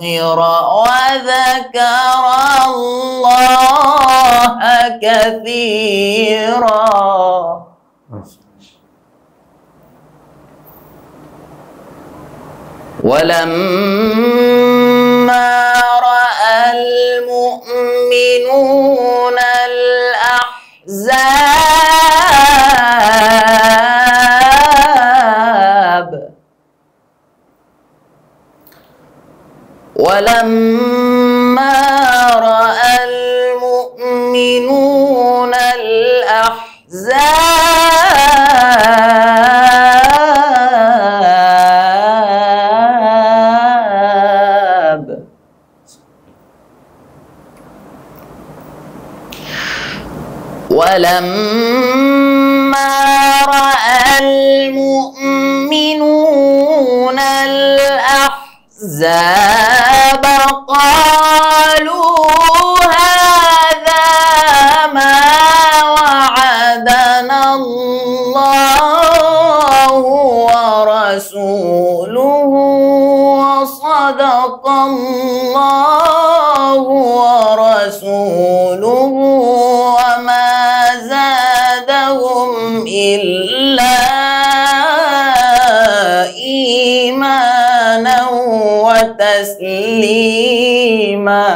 وذكر الله كثيرا. ولما رأى المؤمنون الأحزاب ولما رأى المؤمنون الأحزاب قالوا هذا ما وعدنا الله ورسوله وصدق الله ورسوله وما زادهم إلا إيمانا وتسليما.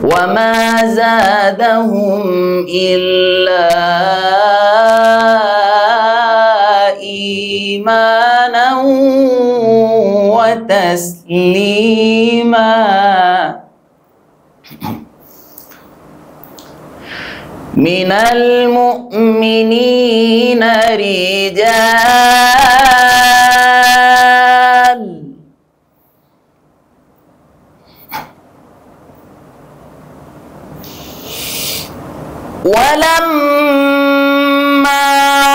وما زادهم إلا إيمانا وتسليما. من المؤمنين رجال ولما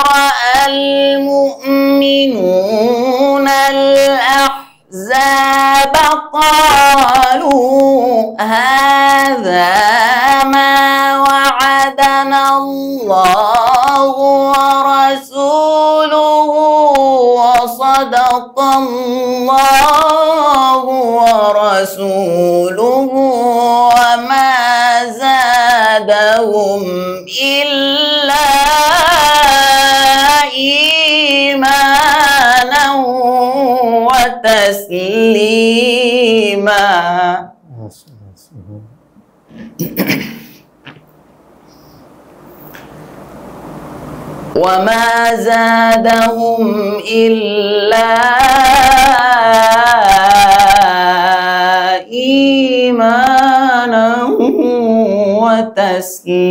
رأى المؤمنون الأحزاب قالوا هذا ما وعدنا الله ورسوله وصدق الله ورسوله وما زادهم إلا إيمانا وتسليما. وما زادهم إلا إيمانا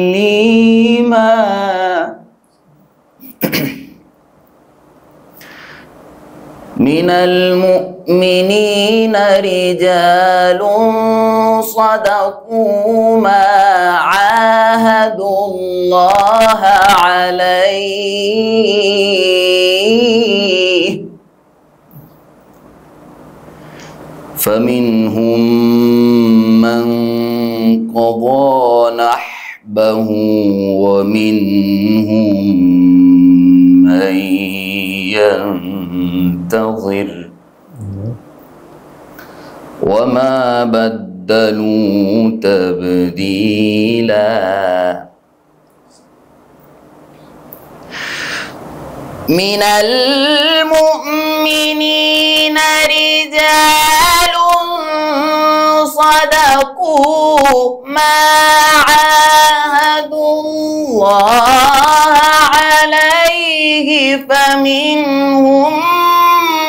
وتسليما. من المؤمنين رجال صدقوا ما عاهدوا الله عليه فمنهم من قضى نحبه ومنهم من ينتظر وما بدلوا تبديلا. من المؤمنين رجال صدقوا ما عاهدوا الله عليه فمنهم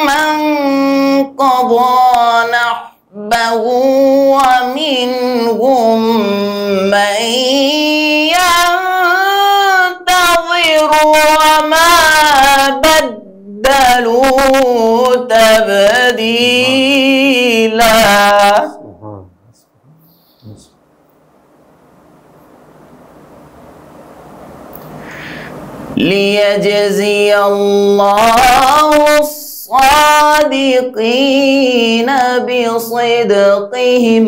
من قضى نحبه ومنهم من ينتظر وما بدلوا تبديلا. ليجزي الله الصادقين بصدقهم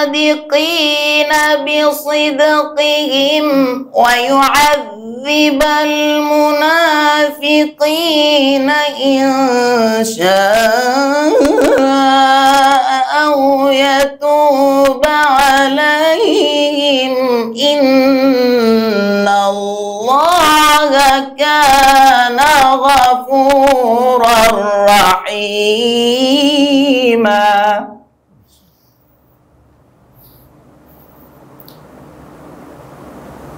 الصادقين بصدقهم ويعذب المنافقين إن شاء أو يتوب عليهم إن الله كان غفورا رحيما।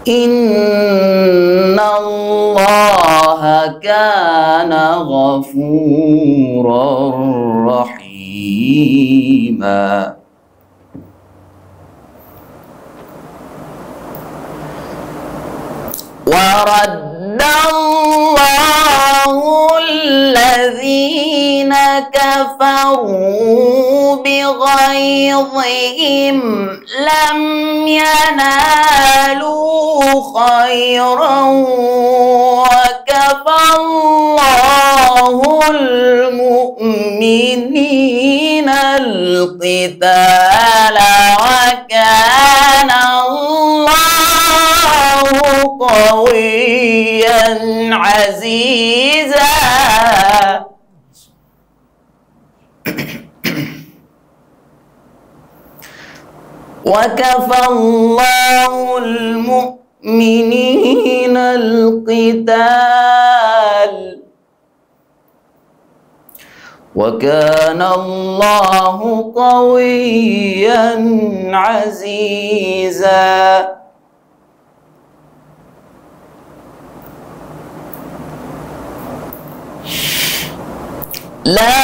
إن الله كان غفورا رحيما। ورد الله الذين كفروا بغيظهم لم ينالوا خيرا وكفى الله المؤمنين القتال وكان الله قويا عزيزا। وكفى الله المؤمنين القتال وكان الله قويا عزيزا۔ لا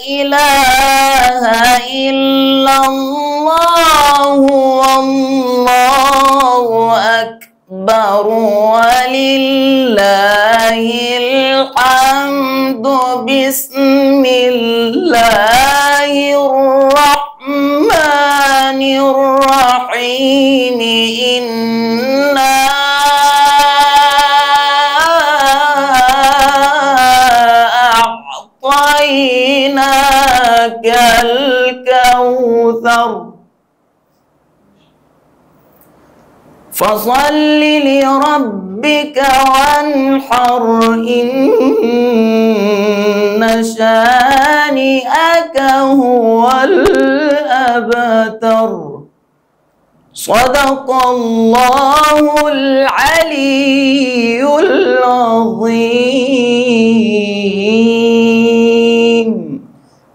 إله إلا الله والله أكبر ولله الحمد بسم الله الرحمن الرحيم إنا أعطيناك الكوثر فصل لربك وانحر إن شانئك هو الأبتر صدق الله العلي العظيم।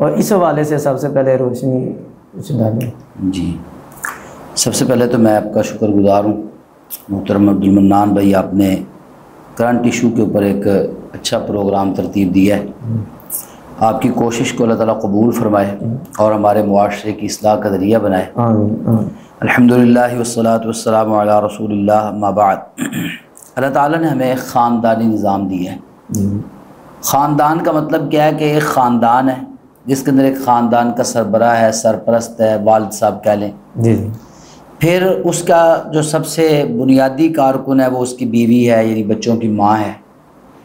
اور اس حوالے سے سب سے پہلے روشنی ڈالیں۔ جی، سب سے پہلے تو میں آپ کا شکر گزار ہوں محترم عبدالمنان بھائی، آپ نے کرنٹ ایشو کے اوپر ایک اچھا پروگرام ترتیب دیا ہے۔ آپ کی کوشش کو اللہ تعالیٰ قبول فرمائے اور ہمارے معاشرے کی اصلاح کا ذریعہ بنائے۔ آمین۔ الحمدللہ والصلاۃ والسلام علی رسول اللہ، اما بعد۔ اللہ تعالیٰ نے ہمیں ایک خاندانی نظام دیا ہے۔ خاندان کا مطلب کیا ہے کہ ایک خاندان ہے جس کے اندر ایک خاندان کا سربراہ ہے، سرپرست ہے، والد صاحب کہہ لیں۔ جی پھر اس کا جو سب سے بنیادی کارکن ہے وہ اس کی بیوی ہے، یعنی بچوں کی ماں ہے۔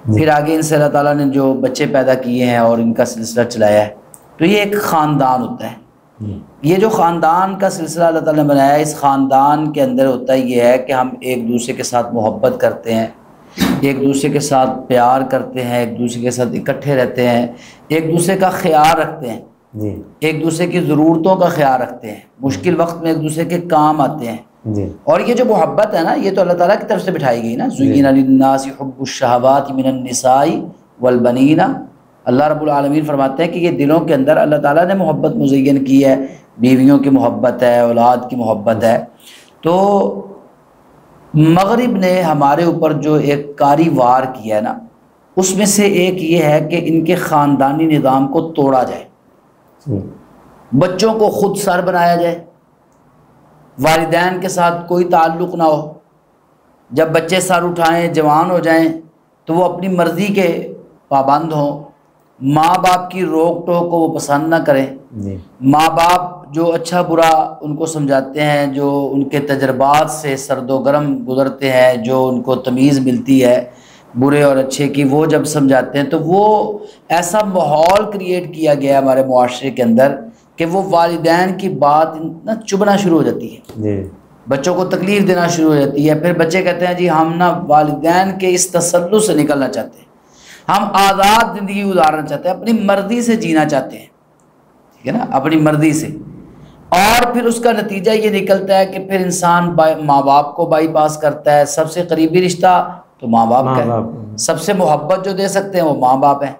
پھر آگے ان سے اللہ تعالیٰ نے جو بچے پیدا کیے ہیں اور ان کا سلسلہ چلایا ہے، تو یہ ایک خاندان ہوتا ہے۔ یہ جو خاندان کا سلسلہ اللہ تعالیٰ نے بنایا ہے، اس خاندان کے اندر ہوتا یہ ہے کہ ہم ایک دوسرے کے ساتھ محبت کرتے ہیں، ایک دوسرے کے ساتھ پیار کرتے ہیں، ایک دوسرے کے ساتھ اکٹھے رہتے ہیں، ایک دوسرے کا خیال رکھتے ہیں، ایک دوسرے کی ضرورتوں کا خیال رکھتے ہیں، مشکل وقت میں ایک دوسرے کے کام آتے ہیں۔ اور یہ جو محبت ہے نا، یہ تو اللہ تعالیٰ کی طرف سے بٹھائی گئی نا۔ زُيِّنَ لِلنَّاسِ حُبُّ الشَّهَوَاتِ مِنَ النِّسَاءِ وَالْبَنِينَ، اللہ رب العالمین فرماتے ہیں کہ یہ دلوں کے اندر اللہ تعالیٰ نے محبت مزین کی ہے، بیویوں کی محبت ہے، اولاد کی محبت ہے۔ تو مغرب نے ہمارے اوپر جو ایک کاری وار کیا ہے نا، اس میں سے ایک یہ ہے کہ ان کے خاندانی نظام کو توڑا جائے، بچوں کو خود سر بنایا جائے، والدین کے ساتھ کوئی تعلق نہ ہو۔ جب بچے سر اٹھائیں، جوان ہو جائیں تو وہ اپنی مرضی کے پابند ہوں، ماں باپ کی روک ٹوک کو وہ پسند نہ کریں۔ ماں باپ جو اچھا برا ان کو سمجھاتے ہیں، جو ان کے تجربات سے سرد و گرم گزرتے ہیں، جو ان کو تمیز ملتی ہے برے اور اچھے کی، وہ جب سمجھاتے ہیں تو وہ ایسا ماحول کریٹ کیا گیا ہے ہمارے معاشرے کے اندر کہ وہ والدین کی بات نہ چبھنا شروع ہو جاتی ہے، بچوں کو تکلیف دینا شروع ہو جاتی ہے۔ پھر بچے کہتے ہیں جی ہم نہ والدین کے اس تسلط سے نکلنا چاہتے ہیں، ہم آزاد زندگی گزارنا چاہتے ہیں، اپنی مرضی سے جینا چاہتے ہیں، ٹھیک ہے نا، اپنی مرضی سے۔ اور پھر اس کا نتیجہ یہ نکلتا ہے کہ پھر انسان ماں باپ کو بائی پاس کرتا ہے۔ سب سے قریبی رشتہ تو ماں باپ کا ہے، سب سے محبت جو دے سکتے ہیں وہ ماں باپ ہیں۔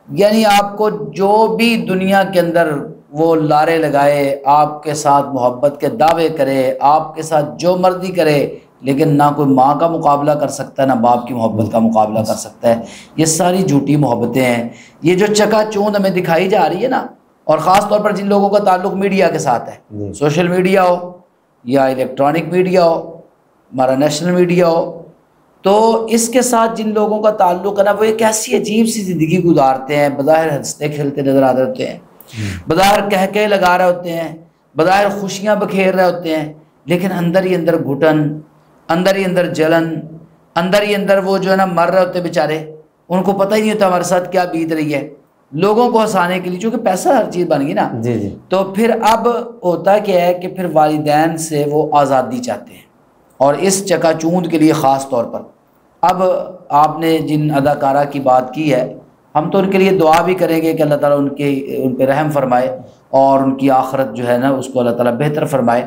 یعنی آپ کو جو بھی دنیا کے اندر وہ لارے لگائے، آپ کے ساتھ محبت کے دعوے کرے، آپ کے ساتھ جو مرضی کرے، لیکن نہ کوئی ماں کا مقابلہ کر سکتا ہے، نہ باپ کی محبت کا مقابلہ کر سکتا ہے۔ یہ ساری جھوٹی محبتیں ہیں، یہ جو چکا چوند ہمیں دکھائی جا رہی ہے نا، اور خاص طور پر جن لوگوں کا تعلق میڈیا کے ساتھ ہے، سوشل میڈیا ہو یا الیکٹرانک میڈیا ہو، ہمارا نیشنل میڈیا ہو، تو اس کے ساتھ جن لوگوں کا تعلق ہے نا، وہ ایک ایسی عجیب سی زندگی گزارتے ہیں، بظاہر ہنستے کھیلتے نظر آ رہے ہوتے ہیں، بظاہر کہکے لگا رہے ہوتے ہیں، بظاہر خوشیاں بکھیر رہے ہوتے ہیں، لیکن اندر ہی اندر گھٹن، اندر ہی اندر جلن، اندر ہی اندر وہ جو ہے نا مر رہے ہوتے بیچارے، ان کو پتہ ہی نہیں ہوتا ہمارے ساتھ کیا بیت رہی ہے۔ لوگوں کو ہنسانے کے لیے، چونکہ پیسہ ہر چیز بن گئی نا، تو پھر اب ہوتا کیا ہے کہ پھر والدین سے وہ آزادی چاہتے ہیں، اور اس چکا چوند کے لیے خاص طور پر اب آپ نے جن اداکارہ کی بات کی ہے، ہم تو ان کے لیے دعا بھی کریں گے کہ اللہ تعالیٰ ان پہ رحم فرمائے اور ان کی آخرت جو ہے نا اس کو اللہ تعالیٰ بہتر فرمائے۔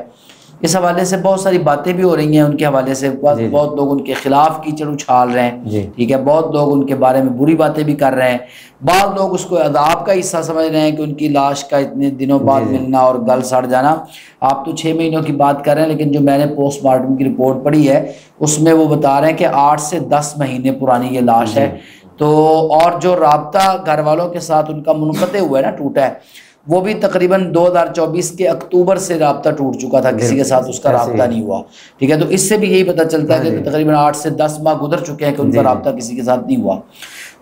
اس حوالے سے بہت ساری باتیں بھی ہو رہی ہیں ان کے حوالے سے، بہت لوگ ان کے خلاف کیچڑ اچھال رہے ہیں، ٹھیک ہے، بہت لوگ ان کے بارے میں بری باتیں بھی کر رہے ہیں، بعض لوگ اس کو عذاب کا حصہ سمجھ رہے ہیں کہ ان کی لاش کا اتنے دنوں بعد ملنا اور گل سڑ جانا۔ آپ تو 6 مہینوں کی بات کر رہے ہیں، لیکن جو میں نے پوسٹ مارٹم کی رپورٹ پڑھی ہے اس میں وہ بتا رہے ہیں کہ 8 سے 10 مہینے پرانی یہ لاش ہے۔ تو اور جو رابطہ گھر والوں کے ساتھ ان کا منقطع ہوا ہے نا، ٹوٹا ہے، وہ بھی تقریباً 2024 کے اکتوبر سے رابطہ ٹوٹ چکا تھا، کسی کے ساتھ اس کا رابطہ نہیں ہوا، ٹھیک ہے۔ تو اس سے بھی یہی پتہ چلتا ہے کہ تقریباً 8 سے 10 ماہ گزر چکے ہیں کہ ان کا رابطہ کسی کے ساتھ نہیں ہوا۔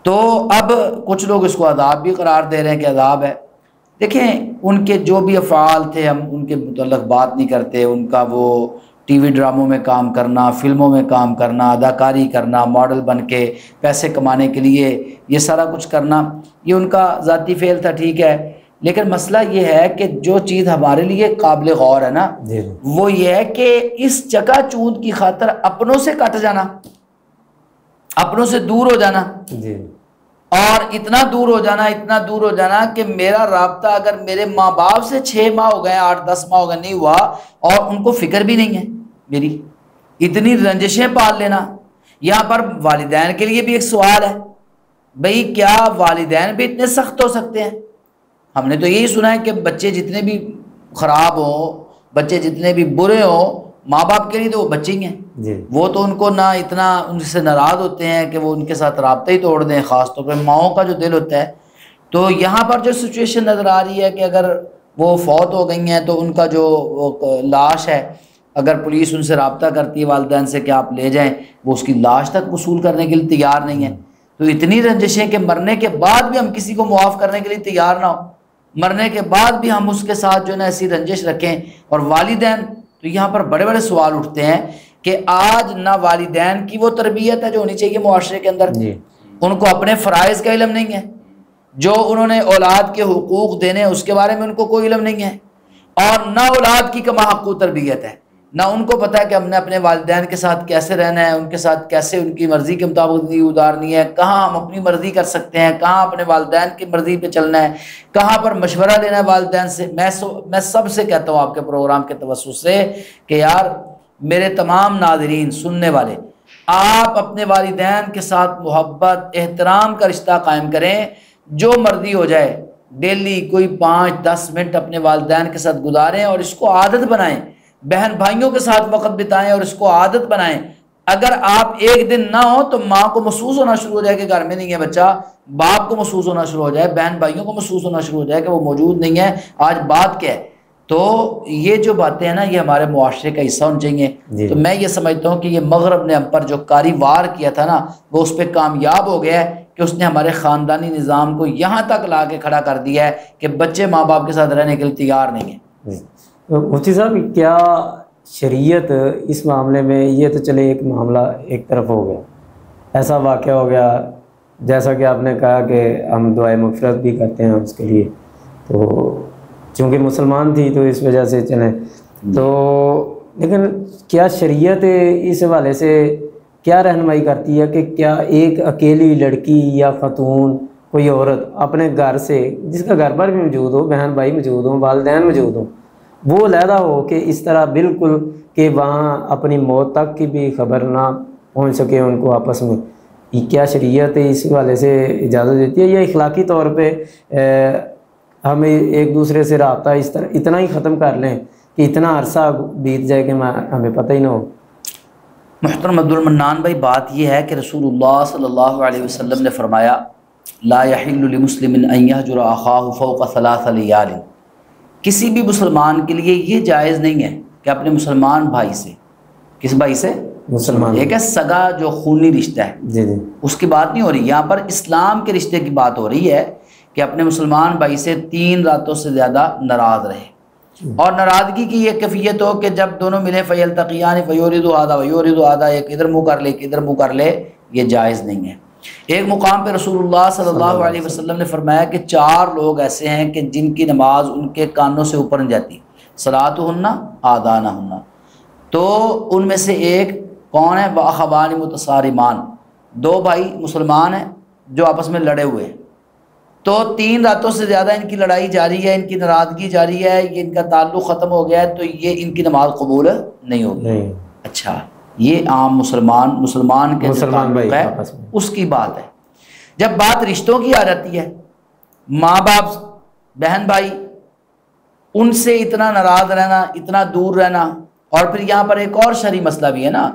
تو اب کچھ لوگ اس کو عذاب بھی قرار دے رہے ہیں کہ عذاب ہے۔ دیکھیں ان کے جو بھی افعال تھے ہم ان کے متعلق بات نہیں کرتے، ان کا وہ ٹی وی ڈراموں میں کام کرنا، فلموں میں کام کرنا، اداکاری کرنا، ماڈل بن کے پیسے کمانے کے لیے یہ سارا کچھ کرنا، یہ ان کا ذاتی فعل تھا، ٹھیک ہے۔ لیکن مسئلہ یہ ہے کہ جو چیز ہمارے لیے قابل غور ہے نا، وہ یہ ہے کہ اس چکا چوند کی خاطر اپنوں سے کٹ جانا، اپنوں سے دور ہو جانا، اور اتنا دور ہو جانا کہ میرا رابطہ اگر میرے ماں باپ سے 6 ماہ ہو گئے، 8-10 ماہ ہو گئے نہیں ہوا، اور ان کو فکر بھی نہیں ہے میری، اتنی رنجشیں پال لینا۔ یہاں پر والدین کے لیے بھی ایک سوال ہے، بھئی کیا والدین بھی اتنے سخت ہو سکتے ہیں؟ ہم نے تو یہی سنا ہے کہ بچے جتنے بھی خراب ہوں، بچے جتنے بھی برے ہوں، ماں باپ کے لیے تو وہ بچے ہی ہیں جی وہ تو ان کو نہ اتنا ان سے ناراض ہوتے ہیں کہ وہ ان کے ساتھ رابطہ ہی توڑ دیں، خاص طور پہ ماؤں کا جو دل ہوتا ہے۔ تو یہاں پر جو سچویشن نظر آ رہی ہے کہ اگر وہ فوت ہو گئی ہیں تو ان کا جو لاش ہے، اگر پولیس ان سے رابطہ کرتی ہے والدین سے کہ آپ لے جائیں، وہ اس کی لاش تک وصول کرنے کے لیے تیار نہیں ہے۔ تو اتنی رنجشیں کہ مرنے کے بعد بھی ہم کسی کو معاف کرنے کے لیے تیار نہ ہو، مرنے کے بعد بھی ہم اس کے ساتھ جو ہے نا ایسی رنجش رکھیں۔ اور والدین، تو یہاں پر بڑے بڑے سوال اٹھتے ہیں کہ آج نہ والدین کی وہ تربیت ہے جو ہونی چاہیے معاشرے کے اندر، جی ان کو اپنے فرائض کا علم نہیں ہے، جو انہوں نے اولاد کے حقوق دینے اس کے بارے میں ان کو کوئی علم نہیں ہے، اور نہ اولاد کی کما حقو تربیت ہے، نہ ان کو پتہ ہے کہ ہم نے اپنے والدین کے ساتھ کیسے رہنا ہے، ان کے ساتھ کیسے ان کی مرضی کے مطابق زندگی گزارنی ہے، کہاں ہم اپنی مرضی کر سکتے ہیں، کہاں اپنے والدین کی مرضی پہ چلنا ہے، کہاں پر مشورہ لینا ہے والدین سے۔ میں سب سے کہتا ہوں آپ کے پروگرام کے توسط سے کہ یار میرے تمام ناظرین سننے والے، آپ اپنے والدین کے ساتھ محبت احترام کا رشتہ قائم کریں، جو مرضی ہو جائے ڈیلی کوئی 5-10 منٹ اپنے والدین کے ساتھ گزاریں اور اس کو عادت بنائیں، بہن بھائیوں کے ساتھ وقت بتائیں اور اس کو عادت بنائیں۔ اگر آپ ایک دن نہ ہو تو ماں کو محسوس ہونا شروع ہو جائے کہ گھر میں نہیں ہے بچہ، باپ کو محسوس ہونا شروع ہو جائے، بہن بھائیوں کو محسوس ہونا شروع ہو جائے کہ وہ موجود نہیں ہے، آج بات کیا ہے۔ تو یہ جو باتیں ہیں نا یہ ہمارے معاشرے کا حصہ ہونا چاہیے۔ جی تو میں یہ سمجھتا ہوں کہ یہ مغرب نے ہم پر جو کاری وار کیا تھا نا وہ اس پہ کامیاب ہو گیا ہے کہ اس نے ہمارے خاندانی نظام کو یہاں تک لا کے کھڑا کر دیا ہے کہ بچے ماں باپ کے ساتھ رہنے کے لیے تیار نہیں ہیں۔ جی مفتی صاحب کیا شریعت اس معاملے میں، یہ تو چلے ایک معاملہ ایک طرف ہو گیا، ایسا واقعہ ہو گیا جیسا کہ آپ نے کہا کہ ہم دعائے مغفرت بھی کرتے ہیں اس کے لیے، تو چونکہ مسلمان تھی تو اس وجہ سے چلیں تو، لیکن کیا شریعت اس حوالے سے کیا رہنمائی کرتی ہے کہ کیا ایک اکیلی لڑکی یا خاتون کوئی عورت اپنے گھر سے، جس کا گھر پر بھی موجود ہو، بہن بھائی موجود ہوں، والدین موجود ہوں، وہ علیحدہ ہو کہ اس طرح بالکل کہ وہاں اپنی موت تک کی بھی خبر نہ پہنچ سکے ان کو آپس میں، کیا شریعت اس حوالے سے اجازت دیتی ہے یا اخلاقی طور پہ ہم ایک دوسرے سے رابطہ اس طرح اتنا ہی ختم کر لیں کہ اتنا عرصہ بیت جائے کہ ہمیں پتہ ہی نہ ہو؟ محترم عبد المنان بھائی، بات یہ ہے کہ رسول اللہ صلی اللہ علیہ وسلم نے فرمایا لا یحل لمسلم ان یہجر اخاہ فوق 3 لیال، کسی بھی مسلمان کے لیے یہ جائز نہیں ہے کہ اپنے مسلمان بھائی سے، کس بھائی سے؟ مسلمان، ایک ہے سگا جو خونی رشتہ ہے، جی جی اس کی بات نہیں ہو رہی یہاں پر، اسلام کے رشتے کی بات ہو رہی ہے کہ اپنے مسلمان بھائی سے 3 راتوں سے زیادہ ناراض رہے، اور ناراضگی کی یہ کیفیت ہو کہ جب دونوں ملے فیلتقیان فیورد هذا ویورد هذا، ایک ادھر منہ کر لے ایک ادھر منہ کر لے، یہ جائز نہیں ہے۔ ایک مقام پہ رسول اللہ صلی اللہ علیہ وسلم نے فرمایا کہ 4 لوگ ایسے ہیں کہ جن کی نماز ان کے کانوں سے اوپر نہیں جاتی، صلاتہن آذانہن، تو ان میں سے ایک کون ہے؟ واخوان متصارمان، 2 بھائی مسلمان ہیں جو آپس میں لڑے ہوئے ہیں، تو 3 راتوں سے زیادہ ان کی لڑائی جاری ہے، ان کی ناراضگی جاری ہے، یہ ان کا تعلق ختم ہو گیا ہے، تو یہ ان کی نماز قبول نہیں ہوگی۔ اچھا، یہ عام مسلمان کے جو تعلق ہے اس کی بات ہے۔ جب بات رشتوں کی آ جاتی ہے، ماں باپ بہن بھائی، ان سے اتنا ناراض رہنا، اتنا دور رہنا، اور پھر یہاں پر ایک اور شرعی مسئلہ بھی ہے نا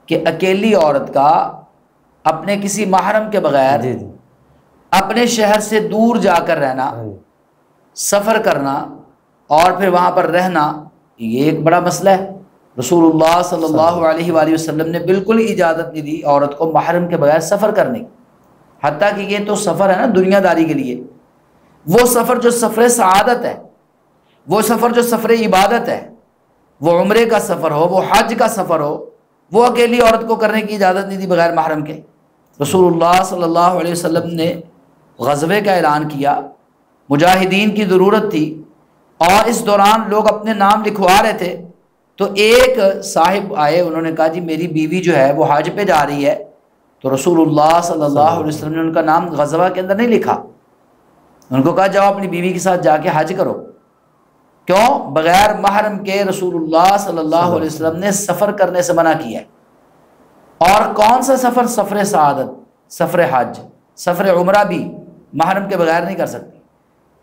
کہ اکیلی عورت کا اپنے کسی محرم کے بغیر اپنے شہر سے دور جا کر رہنا، سفر کرنا اور پھر وہاں پر رہنا، یہ ایک بڑا مسئلہ ہے۔ رسول اللہ صلی اللہ علیہ وآلہ وسلم نے بالکل اجازت نہیں دی عورت کو محرم کے بغیر سفر کرنے، حتیٰ کہ یہ تو سفر ہے نا دنیا داری کے لیے، وہ سفر جو سفر سعادت ہے، وہ سفر جو سفر عبادت ہے، وہ عمرے کا سفر ہو، وہ حج کا سفر ہو، وہ اکیلی عورت کو کرنے کی اجازت نہیں دی بغیر محرم کے۔ رسول اللہ صلی اللہ علیہ وسلم نے غزوے کا اعلان کیا، مجاہدین کی ضرورت تھی، اور اس دوران لوگ اپنے نام لکھوا رہے تھے، تو ایک صاحب آئے، انہوں نے کہا جی میری بیوی جو ہے وہ حج پہ جا رہی ہے، تو رسول اللہ صلی اللہ علیہ وسلم نے ان کا نام غزوہ کے اندر نہیں لکھا، ان کو کہا جاؤ اپنی بیوی کے ساتھ جا کے حج کرو۔ کیوں؟ بغیر محرم کے رسول اللہ صلی اللہ علیہ وسلم نے سفر کرنے سے منع کیا ہے۔ اور کون سا سفر؟ سفر سعادت، سفر حج، سفر عمرہ بھی محرم کے بغیر نہیں کر سکتے۔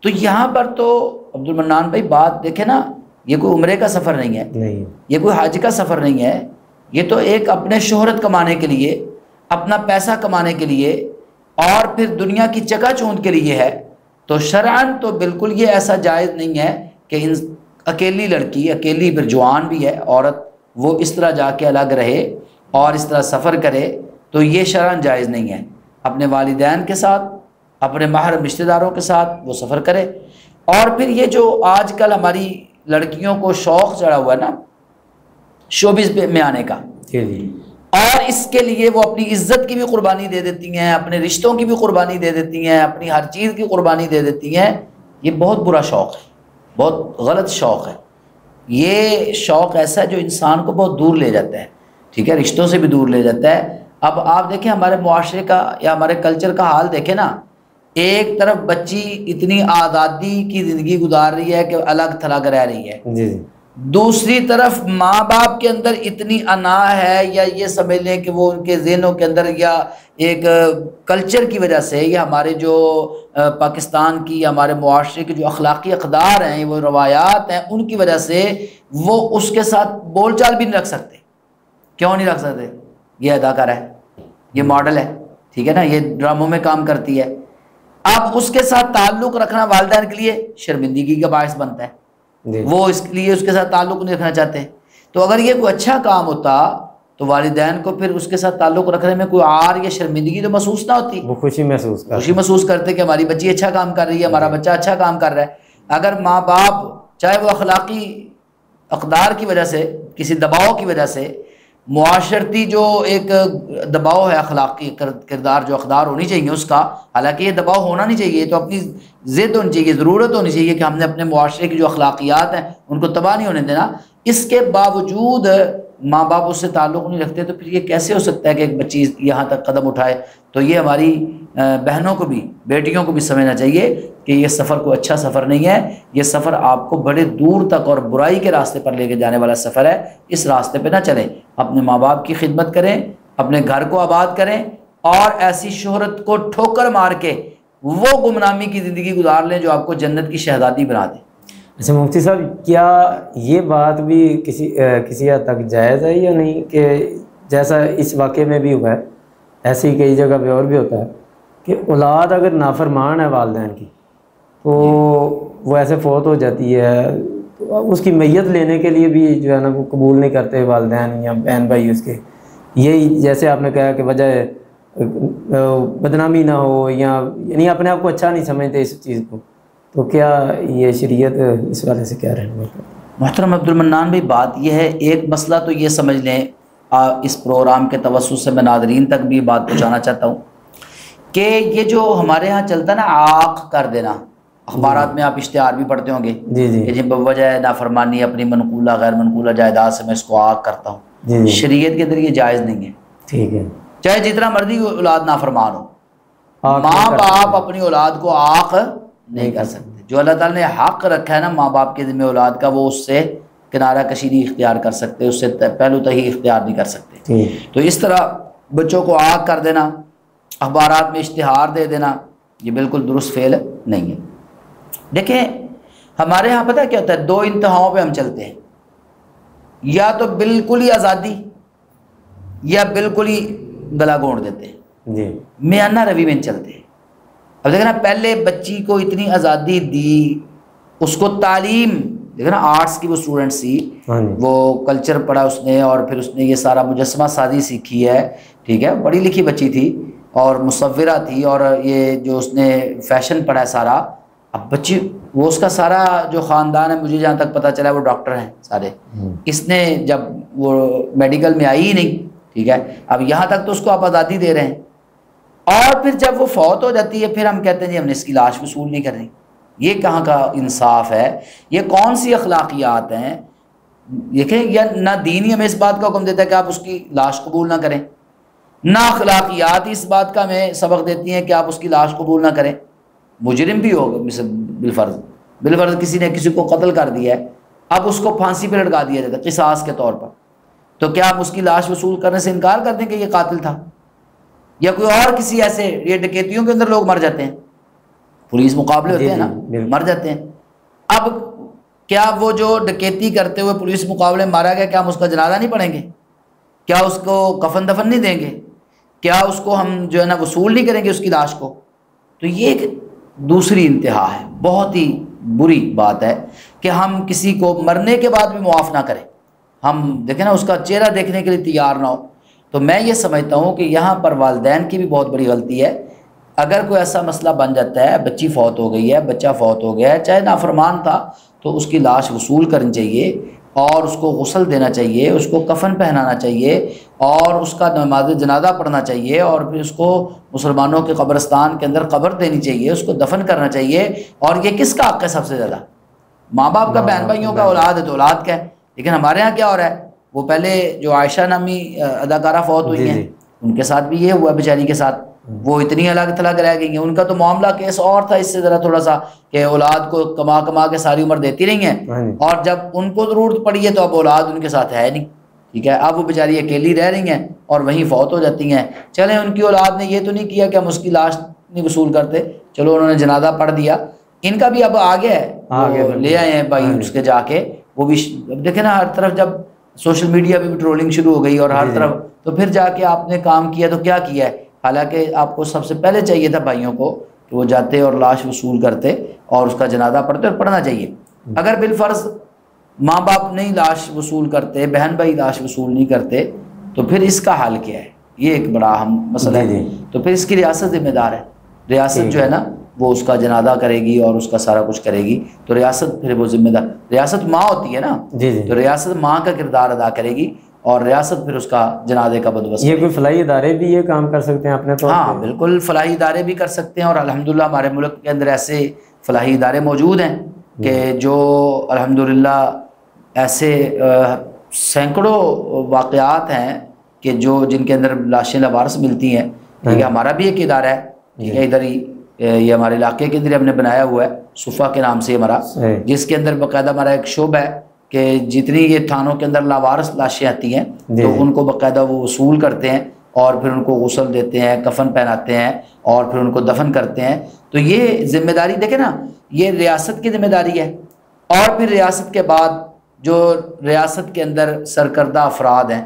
تو یہاں پر تو عبد المنان بھائی بات دیکھیں نا، یہ کوئی عمرے کا سفر نہیں ہے، نہیں، یہ کوئی حج کا سفر نہیں ہے، یہ تو ایک اپنے شہرت کمانے کے لیے، اپنا پیسہ کمانے کے لیے اور پھر دنیا کی چکا چوند کے لیے ہے۔ تو شرعاً تو بالکل یہ ایسا جائز نہیں ہے کہ اکیلی لڑکی، اکیلی پھر جوان بھی ہے عورت، وہ اس طرح جا کے الگ رہے اور اس طرح سفر کرے، تو یہ شرعاً جائز نہیں ہے۔ اپنے والدین کے ساتھ، اپنے محرم رشتہ داروں کے ساتھ وہ سفر کرے۔ اور پھر یہ جو آج کل ہماری لڑکیوں کو شوق چڑھا ہوا ہے نا شوبز میں آنے کا، جی جی، اور اس کے لیے وہ اپنی عزت کی بھی قربانی دے دیتی ہیں، اپنے رشتوں کی بھی قربانی دے دیتی ہیں، اپنی ہر چیز کی قربانی دے دیتی ہیں، یہ بہت برا شوق ہے، بہت غلط شوق ہے۔ یہ شوق ایسا ہے جو انسان کو بہت دور لے جاتا ہے، ٹھیک ہے، رشتوں سے بھی دور لے جاتا ہے۔ اب آپ دیکھیں ہمارے معاشرے کا یا ہمارے کلچر کا حال دیکھیں نا، ایک طرف بچی اتنی آزادی کی زندگی گزار رہی ہے کہ الگ تھلگ رہ رہی ہے، جی جی، دوسری طرف ماں باپ کے اندر اتنی انا ہے، یا یہ سمجھ لیں کہ وہ ان کے ذہنوں کے اندر یا ایک کلچر کی وجہ سے، یا ہمارے جو پاکستان کی یا ہمارے معاشرے کے جو اخلاقی اقدار ہیں، وہ روایات ہیں، ان کی وجہ سے وہ اس کے ساتھ بول چال بھی نہیں رکھ سکتے۔ کیوں نہیں رکھ سکتے؟ یہ اداکار ہے، یہ ماڈل ہے، ٹھیک ہے نا، یہ ڈراموں میں کام کرتی ہے۔ اب اس کے ساتھ تعلق رکھنا والدین کے لیے شرمندگی کا باعث بنتا ہے، وہ اس لیے اس کے ساتھ تعلق نہیں رکھنا چاہتے۔ تو اگر یہ کوئی اچھا کام ہوتا تو والدین کو پھر اس کے ساتھ تعلق رکھنے میں کوئی عار یا شرمندگی تو محسوس نہ ہوتی، وہ خوشی محسوس کرتے کہ ہماری بچی اچھا کام کر رہی ہے، ہمارا بچہ اچھا کام کر رہا ہے۔ اگر ماں باپ چاہے وہ اخلاقی اقدار کی وجہ سے، کسی دباؤ کی وجہ سے، معاشرتی جو ایک دباؤ ہے، اخلاقی کردار جو اقدار ہونی چاہیے اس کا، حالانکہ یہ دباؤ ہونا نہیں چاہیے، تو اپنی ضد ہونی چاہیے، ضرورت ہونی چاہیے کہ ہم نے اپنے معاشرے کی جو اخلاقیات ہیں ان کو تباہ نہیں ہونے دینا۔ اس کے باوجود ماں باپ اس سے تعلق نہیں رکھتے، تو پھر یہ کیسے ہو سکتا ہے کہ ایک بچی یہاں تک قدم اٹھائے؟ تو یہ ہماری بہنوں کو بھی، بیٹیوں کو بھی سمجھنا چاہیے کہ یہ سفر کوئی اچھا سفر نہیں ہے، یہ سفر آپ کو بڑے دور تک اور برائی کے راستے پر لے کے جانے والا سفر ہے۔ اس راستے پہ نہ چلیں، اپنے ماں باپ کی خدمت کریں، اپنے گھر کو آباد کریں، اور ایسی شہرت کو ٹھوکر مار کے وہ گمنامی کی زندگی گزار لیں جو آپ کو جنت کی شہزادی بنا دے۔ اچھا مفتی صاحب، کیا یہ بات بھی کسی حد تک جائز ہے یا نہیں، کہ جیسا اس واقعے میں بھی ہوا ہے، ایسے ہی کئی جگہ پہ اور بھی ہوتا ہے کہ اولاد اگر نافرمان ہے والدین کی تو وہ ایسے فوت ہو جاتی ہے، تو اس کی میت لینے کے لیے بھی جو ہے نا وہ قبول نہیں کرتے والدین یا بہن بھائی اس کے، یہی جیسے آپ نے کہا کہ وجہ بدنامی نہ ہو، یا یعنی اپنے آپ کو اچھا نہیں سمجھتے اس چیز کو، تو کیا یہ شریعت اس والے سے کیا رہنمائی کرتی ہے؟ محترم عبد المنان بھائی، بات یہ ہے، ایک مسئلہ تو یہ سمجھ لیں، اس پروگرام کے توسط سے میں ناظرین تک بھی بات پہنچانا چاہتا ہوں کہ یہ جو ہمارے ہاں چلتا ہے نا عاق کر دینا، اخبارات میں آپ اشتہار بھی پڑھتے ہوں گے کہ جی بوجہ نافرمانی اپنی منقولہ غیر منقولہ جائیداد سے میں اس کو عاق کرتا ہوں۔ شریعت کے اندر یہ جائز نہیں ہے، ٹھیک ہے، چاہے جتنا مرضی اولاد نافرمان ہو، ماں باپ اپنی اولاد کو عاق نہیں کر سکتے۔ جو اللہ تعالیٰ نے حق رکھا ہے نا ماں باپ کے ذمہ اولاد کا، وہ اس سے کنارہ کشی نہیں اختیار کر سکتے، اس سے پہلو تہی اختیار نہیں کر سکتے۔ تو اس طرح بچوں کو عاق کر دینا، اخبارات میں اشتہار دے دینا، یہ بالکل درست فعل نہیں ہے۔ دیکھیں ہمارے ہاں پتہ کیا ہوتا ہے، دو انتہاؤں پہ ہم چلتے ہیں، یا تو بالکل ہی آزادی یا بالکل ہی گلا گھونٹ دیتے ہیں، جی میانہ روی میں چلتے ہیں۔ اب دیکھیں نا، پہلے بچی کو اتنی آزادی دی، اس کو تعلیم، دیکھیں نا آرٹس کی وہ اسٹوڈنٹ سی، وہ کلچر پڑھا اس نے، اور پھر اس نے یہ سارا مجسمہ سازی سیکھی ہے، ٹھیک ہے، پڑھی لکھی بچی تھی اور مصورہ تھی، اور یہ جو اس نے فیشن پڑھا ہے سارا۔ اب بچی وہ اس کا سارا جو خاندان ہے، مجھے جہاں تک پتہ چلا وہ ڈاکٹر ہیں سارے، اس نے جب وہ میڈیکل میں آئی ہی نہیں، ٹھیک ہے، اب یہاں تک تو اس کو آپ آزادی دے رہے ہیں، اور پھر جب وہ فوت ہو جاتی ہے پھر ہم کہتے ہیں جی ہم نے اس کی لاش وصول نہیں کرنی۔ یہ کہاں کا انصاف ہے؟ یہ کون سی اخلاقیات ہیں؟ دیکھیں، یا نہ دین ہی ہمیں اس بات کا حکم دیتا ہے کہ آپ اس کی لاش قبول نہ کریں، نہ اخلاقیات اس بات کا ہمیں سبق دیتی ہیں کہ آپ اس کی لاش قبول نہ کریں۔ مجرم بھی ہوگا بالفرض کسی نے کسی کو قتل کر دیا ہے، اب اس کو پھانسی پہ لٹکا دیا جاتا ہے قصاص کے طور پر، تو کیا آپ اس کی لاش وصول کرنے سے انکار کر دیں کہ یہ قاتل تھا؟ یا کوئی اور کسی ایسے، یہ ڈکیتیوں کے اندر لوگ مر جاتے ہیں، پولیس مقابلے ہوتے ہیں نا، بالکل۔ مر جاتے ہیں۔ اب کیا وہ جو ڈکیتی کرتے ہوئے پولیس مقابلے مارا گیا، کیا ہم اس کا جنازہ نہیں پڑھیں گے؟ کیا اس کو کفن دفن نہیں دیں گے؟ کیا اس کو ہم جو ہے نا وصول نہیں کریں گے اس کی لاش کو؟ تو یہ ایک دوسری انتہا ہے، بہت ہی بری بات ہے کہ ہم کسی کو مرنے کے بعد بھی معاف نہ کریں، ہم دیکھیں نا اس کا چہرہ دیکھنے کے لیے تیار نہ ہو۔ تو میں یہ سمجھتا ہوں کہ یہاں پر والدین کی بھی بہت بڑی غلطی ہے۔ اگر کوئی ایسا مسئلہ بن جاتا ہے، بچی فوت ہو گئی ہے، بچہ فوت ہو گیا ہے، چاہے نافرمان تھا، تو اس کی لاش وصول کرنی چاہیے اور اس کو غسل دینا چاہیے، اس کو کفن پہنانا چاہیے اور اس کا نماز جنازہ پڑھنا چاہیے، اور پھر اس کو مسلمانوں کے قبرستان کے اندر قبر دینی چاہیے، اس کو دفن کرنا چاہیے۔ اور یہ کس کا حق ہے سب سے زیادہ؟ ماں باپ کا، بہن بھائیوں کا، اولاد ہے تو اولاد کا ہے۔ لیکن ہمارے ہاں کیا ہو رہا ہے، وہ پہلے جو عائشہ نامی اداکارہ فوت ہوئی ہیں ان کے ساتھ بھی یہ ہوا بیچاری کے ساتھ، وہ اتنی الگ تھلگ رہ گئی ہیں، ان کا تو معاملہ کیس اور تھا اس سے ذرا تھوڑا سا، کہ اولاد کو کما کما کے ساری عمر دیتی رہی ہیں، اور جب ان کو ضرورت پڑی ہے تو اب اولاد ان کے ساتھ ہے نہیں، ٹھیک ہے، اب وہ بیچاری اکیلی رہ رہی ہیں اور وہیں فوت ہو جاتی ہیں۔ چلیں ان کی اولاد نے یہ تو نہیں کیا کہ ہم اس کی لاش نہیں وصول کرتے، چلو انہوں نے جنازہ پڑھ دیا، ان کا بھی اب آگے ہے، وہ لے آئے ہیں بھائی اس کے جا کے، وہ بھی دیکھیں نا ہر طرف جب سوشل میڈیا پہ بھی ٹرولنگ شروع ہو گئی اور ہر طرف، تو پھر جا کے آپ نے کام کیا تو کیا کیا ہے؟ حالانکہ آپ کو سب سے پہلے چاہیے تھا بھائیوں کو کہ وہ جاتے اور لاش وصول کرتے اور اس کا جنازہ پڑھتے، اور پڑھنا چاہیے۔ اگر بالفرض ماں باپ نہیں لاش وصول کرتے، بہن بھائی لاش وصول نہیں کرتے، تو پھر اس کا حل کیا ہے؟ یہ ایک بڑا اہم مسئلہ ہے۔ تو پھر اس کی ریاست ذمہ دار ہے، ریاست جو ہے نا وہ اس کا جنازہ کرے گی اور اس کا سارا کچھ کرے گی، تو ریاست پھر وہ ذمہ دار، ریاست ماں ہوتی ہے نا، تو ریاست ماں کا کردار ادا کرے گی اور ریاست پھر اس کا جنازے کا بندوبست۔ یہ کوئی فلاحی ادارے بھی یہ کام کر سکتے ہیں اپنے طور پہ؟ ہاں بالکل، فلاحی ادارے بھی کر سکتے ہیں، اور الحمدللہ ہمارے ملک کے اندر ایسے فلاحی ادارے موجود ہیں کہ جو الحمدللہ ایسے سینکڑوں واقعات ہیں کہ جن کے اندر لاشیں لوارث ملتی ہیں۔ ٹھیک ہے، ہمارا بھی ایک ادارہ ہے، ٹھیک ہے، ادھر ہی یہ ہمارے علاقے کے اندر ہم نے بنایا ہوا ہے، صفا کے نام سے ہمارا، جس کے اندر باقاعدہ ہمارا ایک شعبہ ہے کہ جتنی یہ تھانوں کے اندر لاوارث لاشیں آتی ہیں تو ان کو باقاعدہ وہ وصول کرتے ہیں اور پھر ان کو غسل دیتے ہیں، کفن پہناتے ہیں اور پھر ان کو دفن کرتے ہیں۔ تو یہ ذمہ داری دیکھیں نا، یہ ریاست کی ذمہ داری ہے، اور پھر ریاست کے بعد جو ریاست کے اندر سرکردہ افراد ہیں،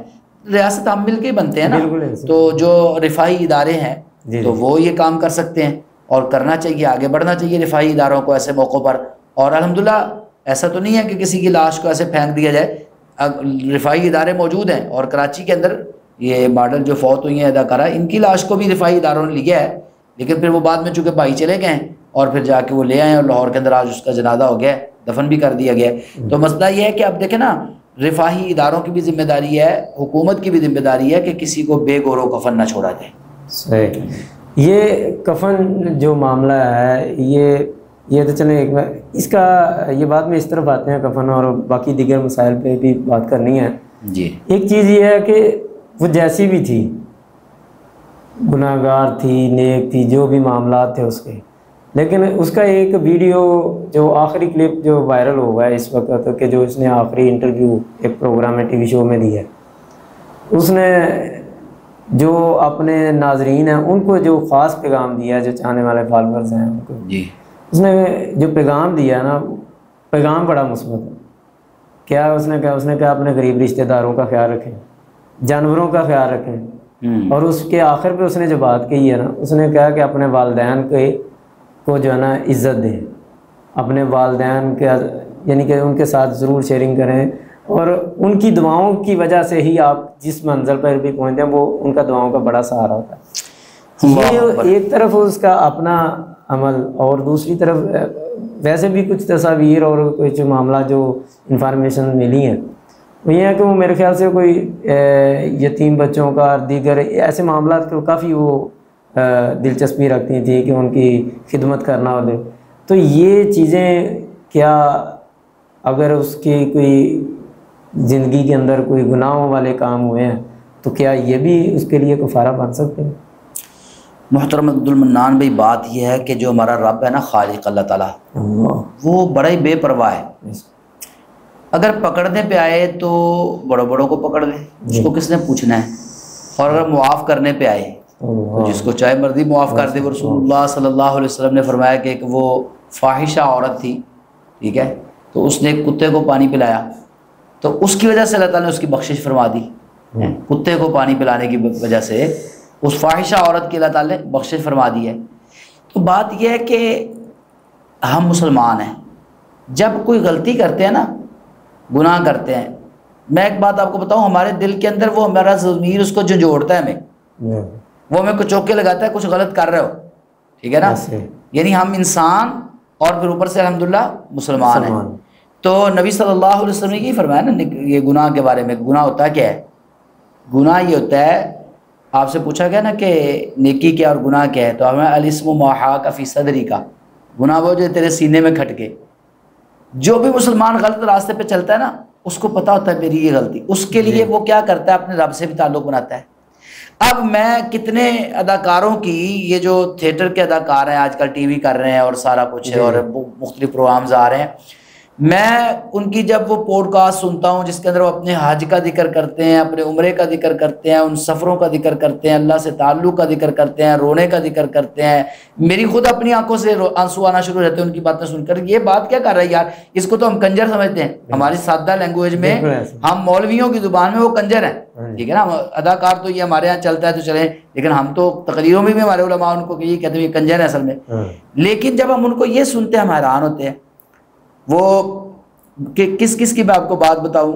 ریاست ہم مل کے بنتے ہیں نا، تو جو رفاہی ادارے ہیں تو وہ یہ کام کر سکتے ہیں اور کرنا چاہیے، آگے بڑھنا چاہیے رفاہی اداروں کو ایسے موقعوں پر۔ اور الحمدللہ ایسا تو نہیں ہے کہ کسی کی لاش کو ایسے پھینک دیا جائے، رفاہی ادارے موجود ہیں، اور کراچی کے اندر یہ ماڈل جو فوت ہوئی ہیں اداکارہ، ان کی لاش کو بھی رفاہی اداروں نے لیا ہے، لیکن پھر وہ بعد میں چونکہ بھائی چلے گئے ہیں اور پھر جا کے وہ لے آئے اور لاہور کے اندر آج اس کا جنازہ ہو گیا ہے، دفن بھی کر دیا گیا ہے۔ تو مسئلہ یہ ہے کہ اب دیکھیں نا، رفاہی اداروں کی بھی ذمہ داری ہے، حکومت کی بھی ذمہ داری ہے کہ کسی کو بے گور و کفن نہ چھوڑا جائے۔ صحیح۔ یہ کفن جو معاملہ ہے، یہ تو چلیں ایک اس کا یہ بات میں اس طرف آتے ہیں، کفن اور باقی دیگر مسائل پہ بھی بات کرنی ہے۔ جی، ایک چیز یہ ہے کہ وہ جیسی بھی تھی، گناہ گار تھی، نیک تھی، جو بھی معاملات تھے اس کے، لیکن اس کا ایک ویڈیو جو آخری کلپ جو وائرل ہوا ہے اس وقت، کہ جو اس نے آخری انٹرویو ایک پروگرام میں ٹی وی شو میں دیا ہے، اس نے جو اپنے ناظرین ہیں ان کو جو خاص پیغام دیا، جو چاہنے والے فالوورز ہیں ان کو، جی، اس نے جو پیغام دیا نا، پیغام بڑا مثبت ہے۔ کیا اس نے کہا اپنے غریب رشتہ داروں کا خیال رکھیں، جانوروں کا خیال رکھیں، اور اس کے آخر پہ اس نے جو بات کہی ہے نا، اس نے کہا کہ اپنے والدین کو جو ہے نا عزت دیں، اپنے والدین کے یعنی کہ ان کے ساتھ ضرور شیئرنگ کریں، اور ان کی دعاؤں کی وجہ سے ہی آپ جس منزل پر بھی پہنچتے ہیں وہ ان کا دعاؤں کا بڑا سہارا ہوتا ہے۔ یہ ایک طرف اس کا اپنا عمل، اور دوسری طرف ویسے بھی کچھ تصاویر اور کچھ معاملات جو انفارمیشن ملی ہیں، وہ یہ ہے کہ وہ میرے خیال سے کوئی یتیم بچوں کا دیگر ایسے معاملات کو کافی وہ دلچسپی رکھتی تھی کہ ان کی خدمت کرنا اور تو یہ چیزیں کیا اگر اس کی کوئی زندگی کے اندر کوئی گناہوں والے کام ہوئے ہیں تو کیا یہ بھی اس کے لیے کفارہ بن سکتے ہیں؟ محترم عبدالمنان بھائی، بات یہ ہے کہ جو ہمارا رب ہے نا، خالق اللہ تعالیٰ، وہ بڑا ہی بے پرواہ ہے۔ اگر پکڑنے پہ آئے تو بڑوں بڑوں کو پکڑ لے، اس کو کس نے پوچھنا ہے، اور اگر معاف کرنے پہ آئے تو جس کو چاہے مرضی معاف کر دے. وہ رسول اللہ صلی اللہ علیہ وسلم نے فرمایا کہ ایک وہ فاحشہ عورت تھی, ٹھیک ہے, تو اس نے ایک کتے کو پانی پلایا, تو اس کی وجہ سے اللہ تعالیٰ نے اس کی بخشش فرما دی. کتے کو پانی پلانے کی وجہ سے اس فاحشہ عورت کی اللہ تعالیٰ نے بخشش فرما دی ہے. تو بات یہ ہے کہ ہم مسلمان ہیں, جب کوئی غلطی کرتے ہیں نا, گناہ کرتے ہیں, میں ایک بات آپ کو بتاؤں, ہمارے دل کے اندر وہ ہمارا ضمیر اس کو جھنجھوڑتا ہے, ہمیں وہ ہمیں کچھ چوکے لگاتا ہے, کچھ غلط کر رہے ہو, ٹھیک ہے نا. یعنی ہم انسان اور پھر اوپر سے الحمدللہ مسلمان ہیں. تو نبی صلی اللہ علیہ وسلم نے یہ فرمایا نا یہ گناہ کے بارے میں, گناہ ہوتا ہے کیا ہے؟ گناہ یہ ہوتا ہے, آپ سے پوچھا گیا نا کہ نیکی کیا اور گناہ کیا ہے, تو ہمیں الاسم ما حاک فی صدری کا, گناہ وہ جو تیرے سینے میں کھٹکے. جو بھی مسلمان غلط راستے پہ چلتا ہے نا, اس کو پتہ ہوتا ہے میری یہ غلطی, اس کے لیے وہ کیا کرتا ہے, اپنے رب سے بھی تعلق بناتا ہے. اب میں کتنے اداکاروں کی, یہ جو تھیٹر کے اداکار ہیں آج کل ٹی وی کر رہے ہیں اور سارا کچھ ہے اور مختلف پروگرامز آ رہے ہیں, میں ان کی جب وہ پوڈ کاسٹ سنتا ہوں جس کے اندر وہ اپنے حج کا ذکر کرتے ہیں, اپنے عمرے کا ذکر کرتے ہیں, ان سفروں کا ذکر کرتے ہیں, اللہ سے تعلق کا ذکر کرتے ہیں, رونے کا ذکر کرتے ہیں, میری خود اپنی آنکھوں سے آنسو آنا شروع ہو جاتے ہیں ان کی باتیں سن کر. یہ بات کیا کر رہا ہے یار, اس کو تو ہم کنجر سمجھتے ہیں, ہماری سادہ لینگویج میں ہم مولویوں کی زبان میں وہ کنجر ہیں, ٹھیک ہے نا. اداکار تو یہ ہمارے یہاں چلتا ہے تو چلیں, لیکن ہم تو تقریروں میں بھی ہمارے علماء ان کو یہ کہتے ہیں یہ کنجر ہیں اصل میں. لیکن جب ہم ان کو یہ سنتے ہیں ہم حیران ہوتے ہیں. وہ کہ کس کس کی میں آپ کو بات بتاؤں.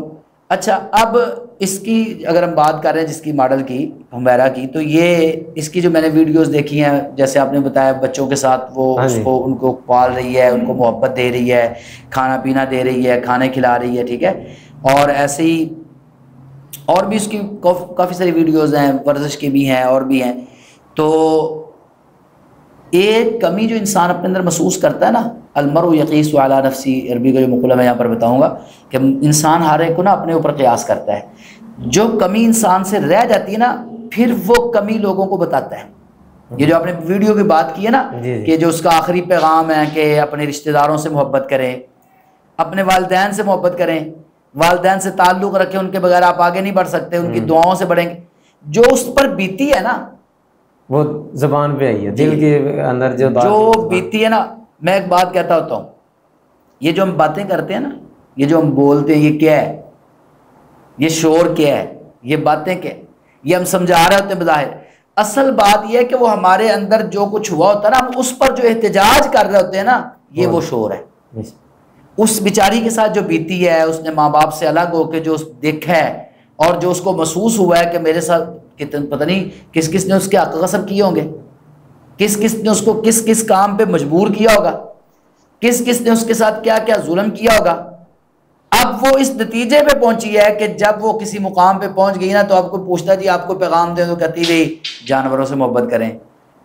اچھا, اب اس کی اگر ہم بات کر رہے ہیں جس کی ماڈل کی, ہمیرا کی, تو یہ اس کی جو میں نے ویڈیوز دیکھی ہیں, جیسے آپ نے بتایا بچوں کے ساتھ وہ اس کو ان کو پال رہی ہے, ان کو محبت دے رہی ہے, کھانا پینا دے رہی ہے, کھانے کھلا رہی ہے, ٹھیک ہے. اور ایسے ہی اور بھی اس کی کافی ساری ویڈیوز ہیں, ورزش کی بھی ہیں اور بھی ہیں. تو ایک کمی جو انسان اپنے اندر محسوس کرتا ہے نا, المرء یقیس علی نفسی, عربی کا جو مقولہ میں یہاں پر بتاؤں گا کہ انسان ہر ایک کو نا اپنے اوپر قیاس کرتا ہے. جو کمی انسان سے رہ جاتی ہے نا, پھر وہ کمی لوگوں کو بتاتا ہے. یہ جو آپ نے ویڈیو کی بات کی ہے نا کہ جو اس کا آخری پیغام ہے کہ اپنے رشتہ داروں سے محبت کریں, اپنے والدین سے محبت کریں, والدین سے تعلق رکھیں, ان کے بغیر آپ آگے نہیں بڑھ سکتے, ان کی دعاؤں سے بڑھیں گے. جو اس پر بیتی ہے نا وہ زبان پہ آئی ہے, دل کے اندر جو بیتی ہے نا. میں ایک بات کہتا ہوتا ہوں, یہ جو ہم باتیں کرتے ہیں نا, یہ جو ہم بولتے ہیں, یہ کیا ہے, یہ شور کیا ہے, یہ باتیں کیا ہے, یہ ہم سمجھا رہے ہوتے ہیں بظاہر. اصل بات یہ ہے کہ وہ ہمارے اندر جو کچھ ہوا ہوتا ہے نا, ہم اس پر جو احتجاج کر رہے ہوتے ہیں نا, یہ وہ شور ہے. اس بیچاری کے ساتھ جو بیتی ہے, اس نے ماں باپ سے الگ ہو کے جو دیکھا ہے اور جو اس کو محسوس ہوا ہے کہ میرے ساتھ پتہ نہیں کس کس نے اس کے حق غصب کیے ہوں گے, کس کس نے اس کو کس کس کام پہ مجبور کیا ہوگا, کس کس نے اس کے ساتھ کیا کیا ظلم کیا ہوگا. اب وہ اس نتیجے پہ پہنچی ہے کہ جب وہ کسی مقام پہ پہنچ گئی نا, تو آپ کو پوچھتا جی آپ کو پیغام دیں, تو کہتی رہی جانوروں سے محبت کریں,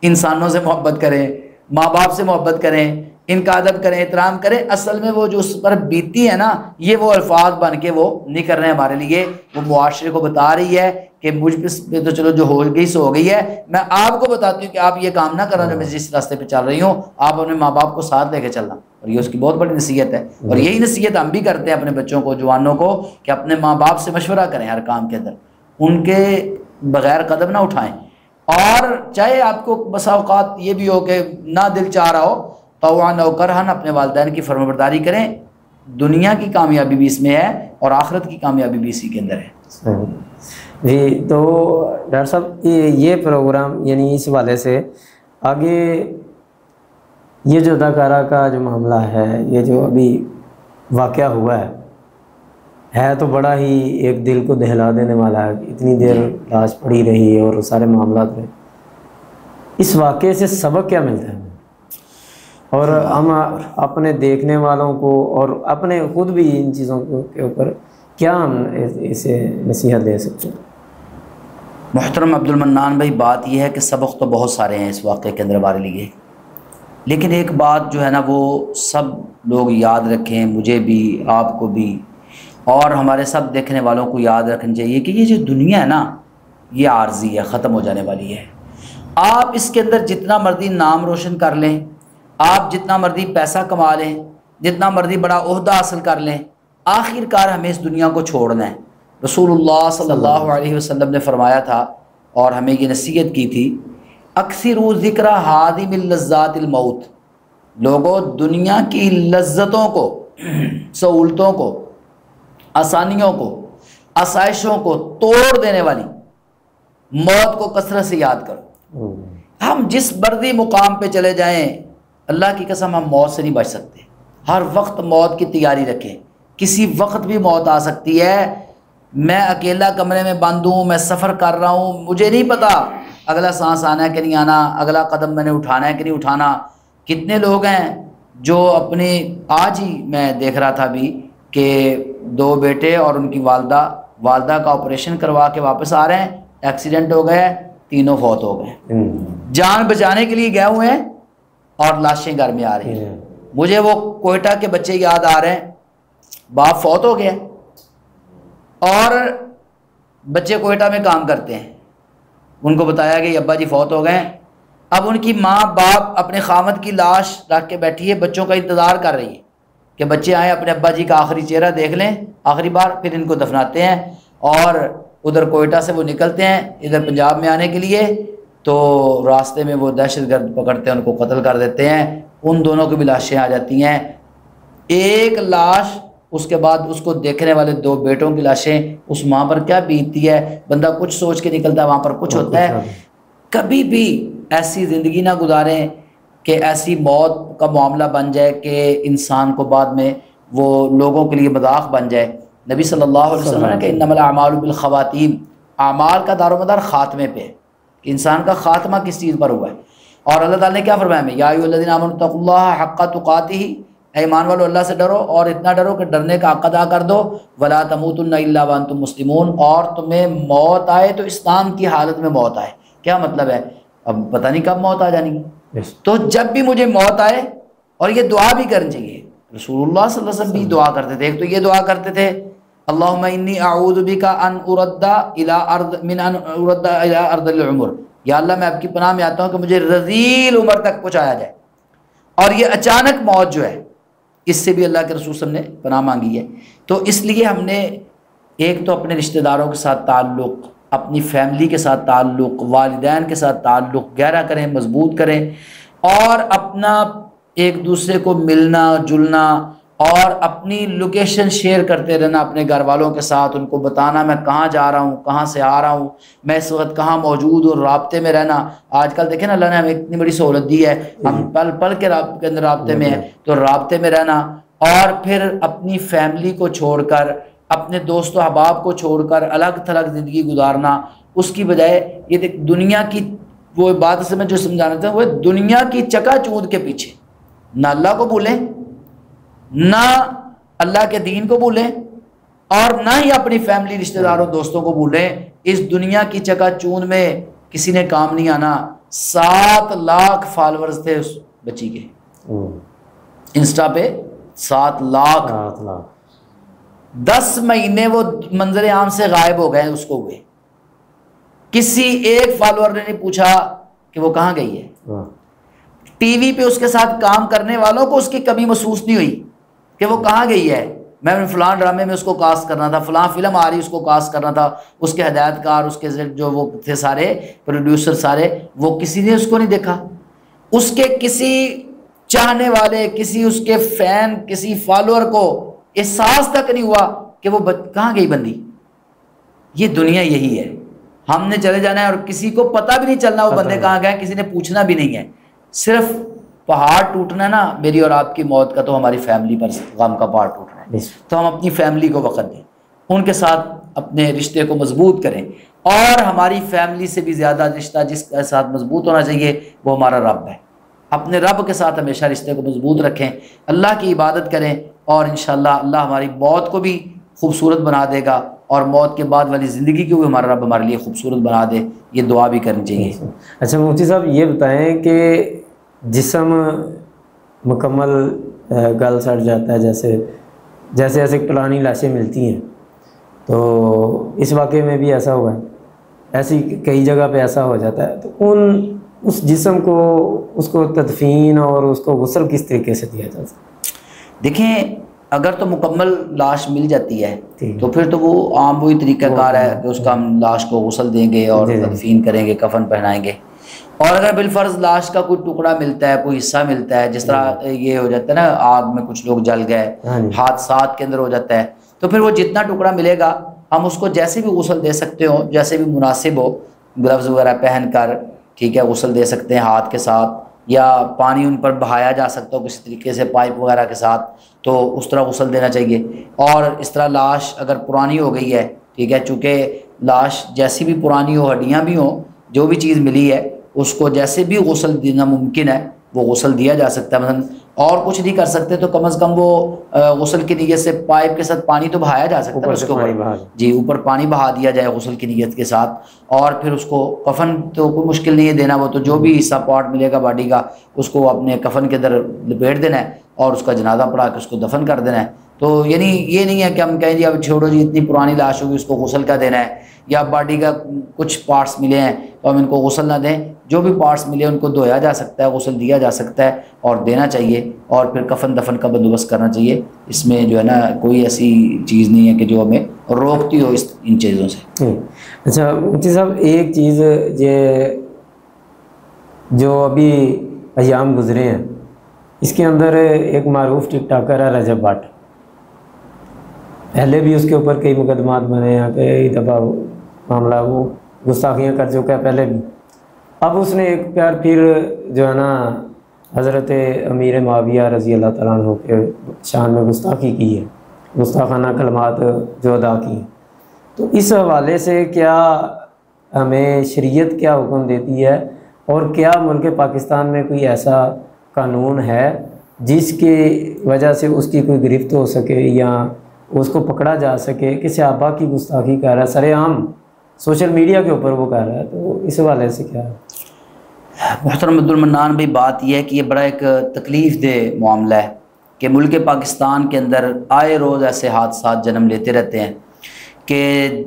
انسانوں سے محبت کریں, ماں باپ سے محبت کریں, ان کا ادب کریں, احترام کریں. اصل میں وہ جو اس پر بیتی ہے نا, یہ وہ الفاظ بن کے وہ نہیں کر رہے ہیں ہمارے لیے. وہ معاشرے کو بتا رہی ہے کہ مجھ پہ تو چلو جو ہو گئی سو ہو گئی ہے, میں آپ کو بتاتی ہوں کہ آپ یہ کام نہ کرنا جو میں جس راستے پہ چل رہی ہوں, آپ اپنے ماں باپ کو ساتھ لے کے چلنا. اور یہ اس کی بہت بڑی نصیحت ہے, اور یہی نصیحت ہم بھی کرتے ہیں اپنے بچوں کو, جوانوں کو, کہ اپنے ماں باپ سے مشورہ کریں ہر کام کے اندر, ان کے بغیر قدم نہ اٹھائیں. اور چاہے آپ کو بسا اوقات یہ بھی ہو کہ نہ دل چاہ رہا ہو, طوعاً و کرہاً اپنے والدین کی فرمانبرداری کریں. دنیا کی کامیابی بھی اس میں ہے اور آخرت کی کامیابی بھی اسی کے اندر ہے. جی, تو ڈاکٹر صاحب یہ پروگرام یعنی اس والے سے آگے یہ جو اداکارہ کا جو معاملہ ہے, یہ جو ابھی واقعہ ہوا ہے تو بڑا ہی ایک دل کو دہلا دینے والا ہے. اتنی دیر لاش پڑی رہی اور سارے معاملات رہے. اس واقعے سے سبق کیا ملتا ہے, اور ہم اپنے دیکھنے والوں کو اور اپنے خود بھی ان چیزوں کے اوپر کیا ہم اسے نصیحت دے سکتے ہیں؟ محترم عبد المنان بھائی, بات یہ ہے کہ سبق تو بہت سارے ہیں اس واقعے کے اندر ہمارے لیے, لیکن ایک بات جو ہے نا وہ سب لوگ یاد رکھیں, مجھے بھی, آپ کو بھی, اور ہمارے سب دیکھنے والوں کو یاد رکھنا چاہیے کہ یہ جو دنیا ہے نا, یہ عارضی ہے, ختم ہو جانے والی ہے. آپ اس کے اندر جتنا مرضی نام روشن کر لیں, آپ جتنا مرضی پیسہ کما لیں, جتنا مرضی بڑا عہدہ حاصل کر لیں, آخر کار ہمیں اس دنیا کو چھوڑنا ہے. رسول اللہ صلی اللہ علیہ وسلم نے فرمایا تھا, اور ہمیں یہ نصیحت کی تھی، اکثروا ذکر ہادم اللذات الموت، لوگوں دنیا کی لذتوں کو، سہولتوں کو، آسانیوں کو، آسائشوں کو توڑ دینے والی موت کو کثرت سے یاد کرو۔ ہم جس مرضی مقام پہ چلے جائیں، اللہ کی قسم ہم موت سے نہیں بچ سکتے۔ ہر وقت موت کی تیاری رکھیں، کسی وقت بھی موت آ سکتی ہے۔ میں اکیلا کمرے میں بند ہوں، میں سفر کر رہا ہوں، مجھے نہیں پتا اگلا سانس آنا ہے کہ نہیں آنا، اگلا قدم میں نے اٹھانا ہے کہ نہیں اٹھانا۔ کتنے لوگ ہیں جو اپنے، آج ہی میں دیکھ رہا تھا بھی کہ 2 بیٹے اور ان کی والدہ کا آپریشن کروا کے واپس آ رہے ہیں، ایکسیڈنٹ ہو گئے، تینوں فوت ہو گئے، جان بچانے کے لیے گئے ہوئے ہیں اور لاشیں گھر میں آ رہی ہیں۔ مجھے وہ کوئٹہ کے بچے یاد آ رہے ہیں، باپ فوت ہو گیا اور بچے کوئٹہ میں کام کرتے ہیں، ان کو بتایا کہ ابا جی فوت ہو گئے۔ اب ان کی ماں باپ اپنے خامد کی لاش رکھ کے بیٹھی ہے، بچوں کا انتظار کر رہی ہے کہ بچے آئیں، اپنے ابا جی کا آخری چہرہ دیکھ لیں آخری بار، پھر ان کو دفناتے ہیں۔ اور ادھر کوئٹہ سے وہ نکلتے ہیں ادھر پنجاب میں آنے کے لیے، تو راستے میں وہ دہشت گرد پکڑتے ہیں، ان کو قتل کر دیتے ہیں۔ ان دونوں کی بھی لاشیں آ جاتی ہیں، ایک لاش، اس کے بعد اس کو دیکھنے والے 2 بیٹوں کی لاشیں۔ اس ماں پر کیا بیتتی ہے، بندہ کچھ سوچ کے نکلتا ہے، وہاں پر کچھ ہوتا ہے۔ کبھی بھی ایسی زندگی نہ گزاریں کہ ایسی موت کا معاملہ بن جائے کہ انسان کو بعد میں وہ لوگوں کے لیے مذاق بن جائے۔ نبی صلی اللہ علیہ وسلم نے کہ انما الاعمال بالخواتیم، اعمال کا دار و مدار خاتمے پہ ہے کہ انسان کا خاتمہ کس چیز پر ہوا ہے۔ اور اللہ تعالیٰ نے کیا فرمایا ہمیں، یا ایھا الذین آمنوا اتقوا اللہ حق تقاتہ، اے ایمان والو اللہ سے ڈرو اور اتنا ڈرو کہ ڈرنے کا حق ادا کر دو، ولا تموتن الا وانتم مسلمون، اور تمہیں موت آئے تو اسلام کی حالت میں موت آئے۔ کیا مطلب ہے، اب پتہ نہیں کب موت آ جانی ہے، تو جب بھی مجھے موت آئے، اور یہ دعا بھی کرنی چاہیے، رسول اللہ صلی اللہ علیہ وسلم بھی دعا کرتے تھے۔ ایک تو یہ دعا کرتے تھے، اللہم انی اعوذ بک ان ارد الی ارذل العمر، یا اللہ میں آپ کی پناہ میں آتا ہوں کہ مجھے رذیل عمر تک پہنچایا جائے۔ اور یہ اچانک موت جو ہے، اس سے بھی اللہ کے رسول صلی اللہ علیہ وسلم نے پناہ مانگی ہے۔ تو اس لیے ہم نے ایک تو اپنے رشتہ داروں کے ساتھ تعلق، اپنی فیملی کے ساتھ تعلق، والدین کے ساتھ تعلق گہرا کریں، مضبوط کریں، اور اپنا ایک دوسرے کو ملنا جلنا اور اپنی لوکیشن شیئر کرتے رہنا اپنے گھر والوں کے ساتھ، ان کو بتانا میں کہاں جا رہا ہوں، کہاں سے آ رہا ہوں، میں اس وقت کہاں موجود ہوں، رابطے میں رہنا۔ آج کل دیکھیں نا، اللہ نے ہمیں اتنی بڑی سہولت دی ہے، ہم پل پل کے اندر رابطے میں ہیں، تو رابطے میں رہنا، اور پھر اپنی فیملی کو چھوڑ کر، اپنے دوست و احباب کو چھوڑ کر الگ تھلگ زندگی گزارنا، اس کی بجائے یہ دیکھ دنیا کی وہ بات سے میں جو سمجھانا تھا، وہ دنیا کی چکا چوند کے پیچھے نہ اللہ کو بھولیں، نہ اللہ کے دین کو بھولیں، اور نہ ہی اپنی فیملی رشتہ داروں دوستوں کو بھولیں۔ اس دنیا کی چکا چوند میں کسی نے کام نہیں آنا۔ 7 لاکھ فالورز تھے اس بچی کے انسٹا پہ، 7 لاکھ۔ 10 مہینے وہ منظر عام سے غائب ہو گئے، اس کو ہوئے، کسی ایک فالوور نے نہیں پوچھا کہ وہ کہاں گئی ہے۔ ٹی وی پہ اس کے ساتھ کام کرنے والوں کو اس کی کمی محسوس نہیں ہوئی کہ وہ کہاں گئی ہے۔ میں فلاں ڈرامے میں اس کو کاسٹ کرنا تھا، فلاں فلم آ رہی اس کو کاسٹ کرنا تھا، اس کے ہدایت کار، اس کے جو وہ تھے سارے پروڈیوسر سارے، وہ کسی نے اس کو نہیں دیکھا۔ اس کے کسی چاہنے والے، کسی اس کے فین، کسی فالوور کو احساس تک نہیں ہوا کہ وہ کہاں گئی بندی۔ یہ دنیا یہی ہے، ہم نے چلے جانا ہے، اور کسی کو پتہ بھی نہیں چلنا وہ بندے کہاں گئے، کسی نے پوچھنا بھی نہیں ہے۔ صرف پہاڑ ٹوٹنا نا میری اور آپ کی موت کا، تو ہماری فیملی پر غم کا پہاڑ ٹوٹنا ہے، تو ہم اپنی فیملی کو وقت دیں، ان کے ساتھ اپنے رشتے کو مضبوط کریں، اور ہماری فیملی سے بھی زیادہ رشتہ جس کے ساتھ مضبوط ہونا چاہیے وہ ہمارا رب ہے۔ اپنے رب کے ساتھ ہمیشہ رشتے کو مضبوط رکھیں، اللہ کی عبادت کریں، اور انشاءاللہ اللہ ہماری موت کو بھی خوبصورت بنا دے گا، اور موت کے بعد والی زندگی کو بھی ہمارا رب ہمارے لیے خوبصورت بنا دے۔ یہ دعا بھی کرنی چاہیے۔ اچھا مفتی صاحب یہ بتائیں کہ جسم مکمل گل سڑ جاتا ہے، جیسے ایسے پرانی لاشیں ملتی ہیں، تو اس واقعے میں بھی ایسا ہوا ہے، ایسی کئی جگہ پہ ایسا ہو جاتا ہے، تو اس جسم کو، اس کو تدفین اور اس کو غسل کس طریقے سے دیا جاتا ہے؟ دیکھیں اگر تو مکمل لاش مل جاتی ہے ٹھیک، تو پھر تو وہ عام وہی طریقہ کار ہے کہ اس کا ہم لاش کو غسل دیں گے اور تدفین کریں گے، کفن پہنائیں گے. اور اگر بالفرض لاش کا کوئی ٹکڑا ملتا ہے، کوئی حصہ ملتا ہے، جس طرح یہ ہو جاتا ہے نا آگ میں کچھ لوگ جل گئے، حادثات کے اندر ہو جاتا ہے، تو پھر وہ جتنا ٹکڑا ملے گا ہم اس کو جیسے بھی غسل دے سکتے ہو، جیسے بھی مناسب ہو، گلوز وغیرہ پہن کر ٹھیک ہے غسل دے سکتے ہیں ہاتھ کے ساتھ، یا پانی ان پر بہایا جا سکتا ہو کسی طریقے سے پائپ وغیرہ کے ساتھ، تو اس طرح غسل دینا چاہیے. اور اس طرح لاش اگر پرانی ہو گئی ہے ٹھیک ہے، چونکہ لاش جیسی بھی پرانی ہو، ہڈیاں بھی ہوں، جو بھی چیز ملی ہے اس کو جیسے بھی غسل دینا ممکن ہے وہ غسل دیا جا سکتا ہے. مثلا اور کچھ نہیں کر سکتے تو کم از کم وہ غسل کی نیت سے پائپ کے ساتھ پانی تو بہایا جا سکتا ہے اس کے اوپر، جی اوپر پانی بہا دیا جائے غسل کی نیت کے ساتھ. اور پھر اس کو کفن تو کوئی مشکل نہیں ہے دینا، وہ تو جو بھی حصہ پارٹ ملے گا باڈی کا اس کو اپنے کفن کے اندر لپیٹ دینا ہے اور اس کا جنازہ پڑھا کے اس کو دفن کر دینا ہے. تو یعنی یہ نہیں ہے کہ ہم کہیں جی اب چھوڑو جی اتنی پرانی لاش ہوگی اس کو غسل کا دینا ہے، یا باڈی کا کچھ پارٹس ملے ہیں تو ہم ان کو غسل نہ دیں. جو بھی پارٹس ملے ان کو دھویا جا سکتا ہے، غسل دیا جا سکتا ہے اور دینا چاہیے، اور پھر کفن دفن کا بندوبست کرنا چاہیے. اس میں جو ہے نا کوئی ایسی چیز نہیں ہے کہ جو ہمیں روکتی ہو ان چیزوں سے. اچھا مفتی صاحب، ایک چیز یہ جو ابھی ایام گزرے ہیں اس کے اندر ایک معروف ٹک ٹاکر ہے رجب بٹ، پہلے بھی اس کے اوپر کئی مقدمات بنے ہیں، کئی دفعہ معاملہ وہ گستاخیاں کر چکا ہے پہلے بھی. اب اس نے ایک پیار پھر جو ہے نا حضرت امیر معاویہ رضی اللہ تعالیٰ عنہ کے شان میں گستاخی کی ہے، گستاخانہ کلمات جو ادا کی ہیں. تو اس حوالے سے کیا ہمیں شریعت کیا حکم دیتی ہے، اور کیا ملک پاکستان میں کوئی ایسا قانون ہے جس کی وجہ سے اس کی کوئی گرفت ہو سکے یا اس کو پکڑا جا سکے کہ صحابہ کی گستاخی کر رہا ہے، سر عام سوشل میڈیا کے اوپر وہ کر رہا ہے؟ تو اس حوالے سے کیا ہے؟ محترم عبدالمنان بھائی، بات یہ ہے کہ یہ بڑا ایک تکلیف دہ معاملہ ہے کہ ملک پاکستان کے اندر آئے روز ایسے حادثات جنم لیتے رہتے ہیں کہ